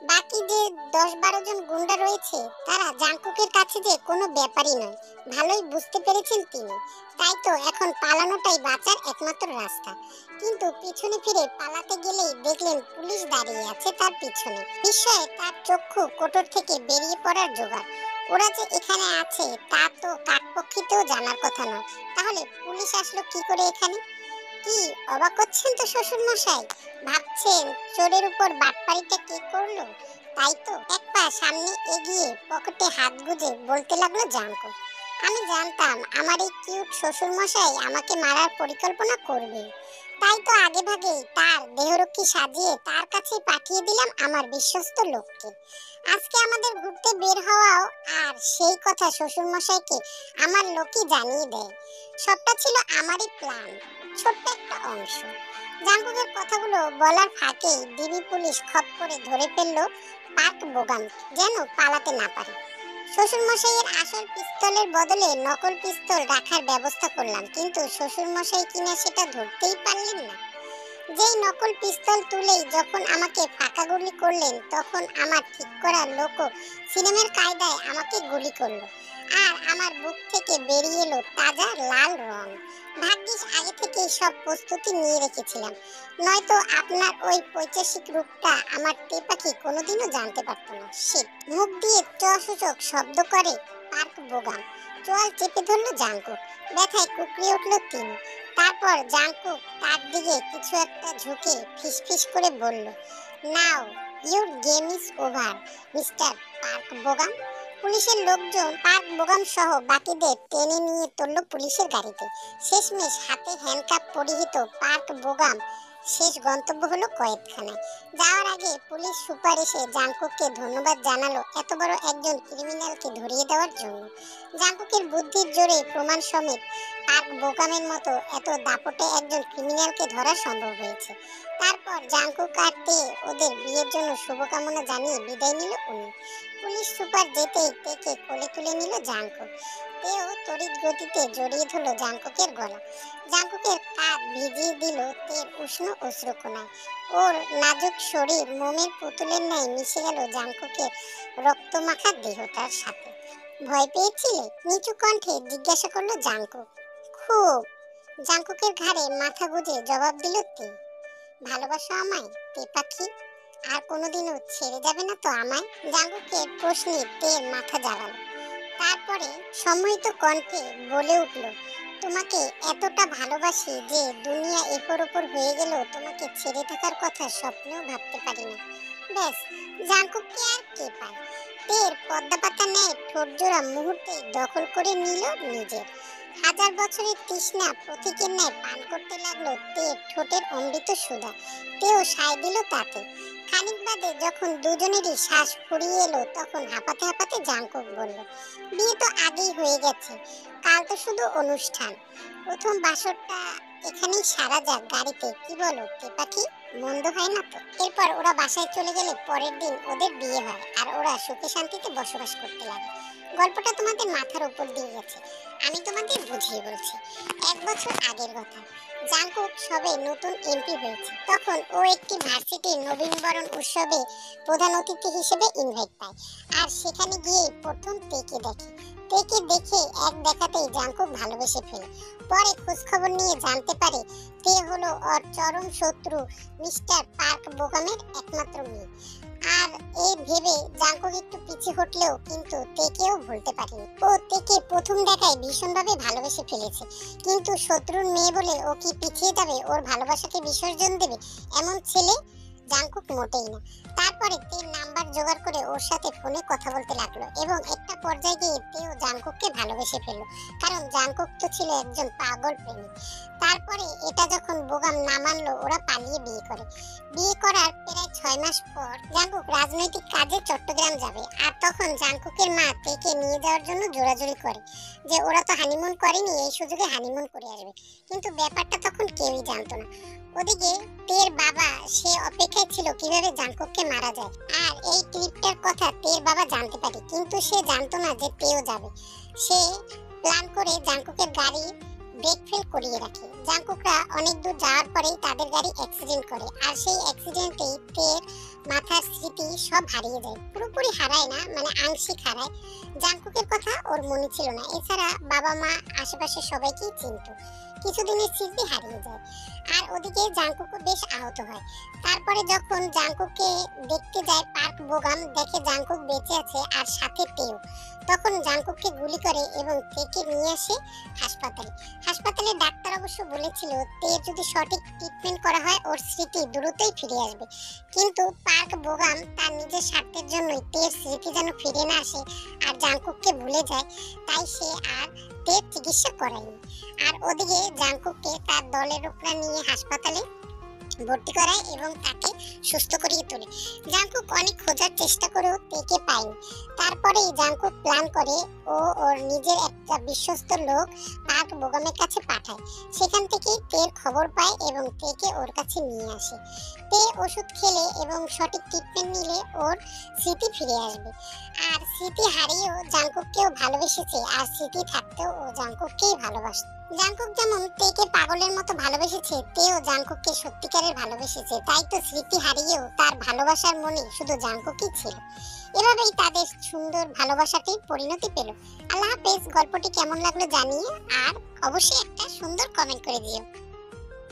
বাকি যে 10-12 জন গুন্ডা রয়েছে তারা জাঙ্কুকের কাছে যে কোনো ব্যাপারই নয়, ভালোই বুঝতে পেরেছেন তিনি। তাই তো এখন পালানোটাই বাঁচার একমাত্র রাস্তা। কিন্তু পিছনে ফিরে পালাতে গেলেই দেখলেন পুলিশ দাঁড়িয়ে আছে তার পিছনে। বিস্ময়ে তার চক্ষু কোটর থেকে বেরিয়ে পড়ার জোগাড়। ওরা যে এখানে আছে তা তো কাকপক্ষীতেও জানার কথা নয়। তাহলে পুলিশ আসলো কি করে এখানে? কি অবাক হচ্ছেন তো শ্বশুর মশাই? ভাবছেন চোরের উপর বাটপাড়িটা কে করলো? তাই তো এক পা সামনে এগিয়ে পকেটে হাত গুজে বলতে লাগলো জাঙ্কুক, আমি জানতাম আমার এই কিউট শ্বশুর মশাই আমাকে মারার পরিকল্পনা করবে। তাই তো আগে ভাগেই তার দেহরক্ষী সাজিয়ে তার কাছে পাঠিয়ে দিলাম আমার বিশ্বস্ত লোককে। আজকে আমাদের ঘুরতে বের হওয়াও আর সেই কথা শ্বশুর মশাইকে আমার লোকই জানিয়ে দেয়। সবটা ছিল আমারই প্ল্যান, ছোট্ট একটা অংশ। জাঙ্কুকের কথাগুলো বলার ফাঁকেই ডিবি পুলিশ খপ করে ধরে ফেললো পার্ক বোগাম, যেন পালাতে না পারে। শ্বশুরমশাইয়ের আসল পিস্তলের বদলে নকল পিস্তল রাখার ব্যবস্থা করলাম, কিন্তু শ্বশুরমশাই কিনা সেটা ধরতেই পারলেন না। যেই নকল পিস্তল তুলেই যখন আমাকে ফাঁকা গুলি করলেন, তখন আমার ঠিক করা লোকও সিনেমার কায়দায় আমাকে গুলি করলো, আর আমার বুক থেকে বেরিয়ে এলো তাজা লাল রং। ভাগ্যিস আগে থেকে সব প্রস্তুতি নিয়ে রেখেছিলাম, নয়তো আপনার ওই পৈশাচিক রূপটা আমার টেপাকি কোনোদিনও জানতে পারতো না। শিট! মুখ দিয়ে চসূচক শব্দ করে পার্ক বোগাম। চোয়াল চেপে ধরলো জাঙ্কুক, ব্যথায় কুকড়ে উঠলো তিনি। তারপর জাঙ্কুক তার দিকে কিছু একটা ঝুঁকে ফিসফিস করে বলল, now your game is over mister Park Bogum. পুলিশের লোকজন পার্ক বোগাম সহ বাকিদের টেনে নিয়ে তুলল পুলিশের গাড়িতে। শেষমেশ হাতে হ্যান্ডকাপ পরিহিত পার্ক বোগাম শেষ গন্তব্য হলো কয়েদখানায়। যাওয়ার আগে পুলিশ সুপার এসে জাঙ্কুককে ধন্যবাদ জানালো এত বড় একজন ক্রিমিনালকে ধরিয়ে দেওয়ার জন্য। জাঙ্কুকের বুদ্ধির জোরে প্রমাণ সমেত পার্ক বোগামের মতো এত দাপটে একজন ক্রিমিনালকে ধরা সম্ভব হয়েছে। তারপর জাঙ্কুক আর তে ওদের বিয়ের জন্য শুভকামনা জানিয়ে বিদায় নিল উনি। পুলিশ সুপার যেতেই তেকে কোলে তুলে নিল জাঙ্কুক। তেও তড়িৎ গতিতে জড়িয়ে ধরল জাঙ্কুকের গলা। জাঙ্কুকের কাঁধ ভিজিয়ে দিল তের উষ্ণ অশ্রুকণায়। ওর নাজুক শরীর মোমের পুতুলের ন্যায় মিশে গেল জাঙ্কুকের রক্তমাখা দেহটার সাথে। ভয় পেয়েছিলে? নিচু কণ্ঠে জিজ্ঞাসা করলো জাঙ্কুক। খুব। জাঙ্কুকের ঘাড়ে মাথা গুঁজে জবাব দিল তে। ভালোবাসো আমায় তে পাখি? আর কোনোদিনও ছেড়ে যাবে না তো আমায়? জাঙ্কুকের প্রশ্নে তের মাথা জাগালো। তারপরে সম্মোহিত কণ্ঠে বলে উঠল, তোমাকে এতটা ভালোবাসি যে দুনিয়া এপর ওপর হয়ে গেলেও তোমাকে ছেড়ে থাকার কথা স্বপ্নেও ভাবতে পারি না। ব্যাস, জাঙ্কুককে আর কে পায়? তের পদ্মা পাতা ন্যায় ঠোঁট জোড়া মুহূর্তেই দখল করে নিল নিজের। হাজার বছরের তৃষ্ণা প্রতীকের ন্যায় পান করতে লাগলো তের ঠোঁটের অমৃত সুধা। তেও সায় দিল তাতে। খানিক বাদে যখন দুজনেরই শ্বাস ফুরিয়ে এলো, তখন হাঁপাতে হাঁপাতে জাঙ্কুক বলল, বিয়ে তো আগেই হয়ে গেছে, কাল তো শুধু অনুষ্ঠান। প্রথম বাসরটা এখানেই সারা যাক গাড়িতে, কি বলো তে পাখি? মন্দ হয় না তো। এরপর ওরা বাসায় চলে গেলে পরের দিন ওদের বিয়ে হয়, আর ওরা সুখে শান্তিতে বসবাস করতে লাগে। গল্পটা তোমাদের মাথার উপর দিয়ে গেছে, আমি তোমাদের বুঝিয়ে বলছি। 1 বছর আগের কথা। জাঙ্কুক সবে নতুন এমপি হয়েছে। তখন ও একটি ভার্সিটির নবীনবরণ উৎসবে প্রধান অতিথি হিসেবে ইনভাইট পায়, আর সেখানে গিয়ে প্রথম তেকে দেখে। তেকে দেখে এক দেখাতেই জাঙ্কুক ভালোবেসে ফেলে। পরে খোঁজ খবর নিয়ে জানতে পারে তে হলো ওর চরম শত্রু মিস্টার পার্ক বোগামের একমাত্র মেয়ে। আর এই ভেবে জাঙ্কুক একটু পিছিয়ে হটলেও কিন্তু তেকেও ভুলতে পারেনি। ও তেকে প্রথম দেখায় ভীষণভাবে ভালোবেসে ফেলেছে, কিন্তু শত্রুর মেয়ে বলে ও কি পিছিয়ে যাবে, ওর ভালোবাসাকে বিসর্জন দেবে এমন ছেলে জাঙ্কুক মোটেই না। তারপরে তের নাম্বার জোগাড় করে ওর সাথে ফোনে কথা বলতে লাগলো, এবং একটা পর্যায়ে গিয়ে তেও জাঙ্কুককে ভালোবেসে ফেললো, কারণ জাঙ্কুক তো ছিল একজন পাগল প্রেমী। তারপরে এটা যখন বোগাম না মানলো, ওরা পালিয়ে বিয়ে করে। বিয়ে করার প্রায় 6 মাস পর জাঙ্কুক রাজনৈতিক কাজে চট্টগ্রাম যাবে, আর তখন জাঙ্কুকের মা তেকে নিয়ে যাওয়ার জন্য জোরাজুরি করে যে ওরা তো হানিমুন করেনি, এই সুযোগে হানিমুন করে আসবে। কিন্তু ব্যাপারটা তখন কেউই জানতো না। ওদিকে তের বাবা সে অপেক্ষায় ছিল কিভাবে জাঙ্কুককে মারা যায়, আর এই ট্রিপটার কথা তের বাবা জানতে পারে, কিন্তু সে জানতো না যে তেও যাবে। সে প্ল্যান করে জাঙ্কুকের গাড়ি ব্রেক ফেল করিয়ে রাখে। জাঙ্কুকরা অনেক দূর যাওয়ার পরেই তাদের গাড়ি অ্যাক্সিডেন্ট করে, আর সেই অ্যাক্সিডেন্টেই তের মাথার স্মৃতি সব হারিয়ে যায়। পুরোপুরি হারায় না, মানে আংশিক হারায়। জাঙ্কুকের কথা ওর মনে ছিল না, এছাড়া বাবা মা আশেপাশে সবাইকেই চিনত। কিছুদিনের স্মৃতি হারিয়ে যায়। আর ওদিকে জাঙ্কুকও বেশ আহত হয়। তারপরে যখন জাঙ্কুককে দেখতে যায় পার্ক বোগাম, দেখে জাঙ্কুক বেঁচে আছে আর সাথে তেও। তখন জাঙ্কুককে গুলি করে এবং তেকে নিয়ে আসে হাসপাতালে। হাসপাতালে ডাক্তার অবশ্য বলেছিল তে যদি সঠিক ট্রিটমেন্ট করা হয় ওর স্মৃতি দ্রুতই ফিরে আসবে, কিন্তু পার্ক বোগাম তার নিজের স্বার্থের জন্যই তের স্মৃতি যেন ফিরে না আসে আর জাঙ্কুককে ভুলে যায়, তাই সে আর তের চিকিৎসা করায়নি। আর ওদিকে জাঙ্কুককে তার দলের লোকরা নিয়ে হাসপাতালে ভর্তি করায় এবং তাকে সুস্থ করিয়ে তোলে। জাঙ্কুক অনেক খোঁজার চেষ্টা করেও তেকে পায়নি। তারপরে জাঙ্কুক প্ল্যান করে ও ওর নিজের একটা বিশ্বস্ত লোক পার নাগ বোগামের কাছে পাঠায়। সেখান থেকে তের খবর পায় এবং তেকে ওর কাছে নিয়ে আসে। তে ওষুধ খেলে এবং সঠিক ট্রিটমেন্ট নিলে ওর স্মৃতি ফিরে আসবে। আর স্মৃতি হারিয়েও জাংকুককেও ভালোবেসেছে, আর স্মৃতি থাকতেও ও জাংকুককেই ভালোবাসে। জাংকুক যেমন তেকে পাগলের মতো ভালোবেসেছে, তেও জাংকুককে সত্যিকারের ভালোবেসেছে। তাই তো স্মৃতি হারিয়েও তার ভালোবাসার মনে শুধু জাংকুকই ছিল। এভাবেই তাদের সুন্দর ভালোবাসাটি পরিণতি পেল। আল্লাহ হাফেজ। গল্পটি কেমন লাগলো জানিয়ে আর অবশ্যই একটা সুন্দর কমেন্ট করে দিও।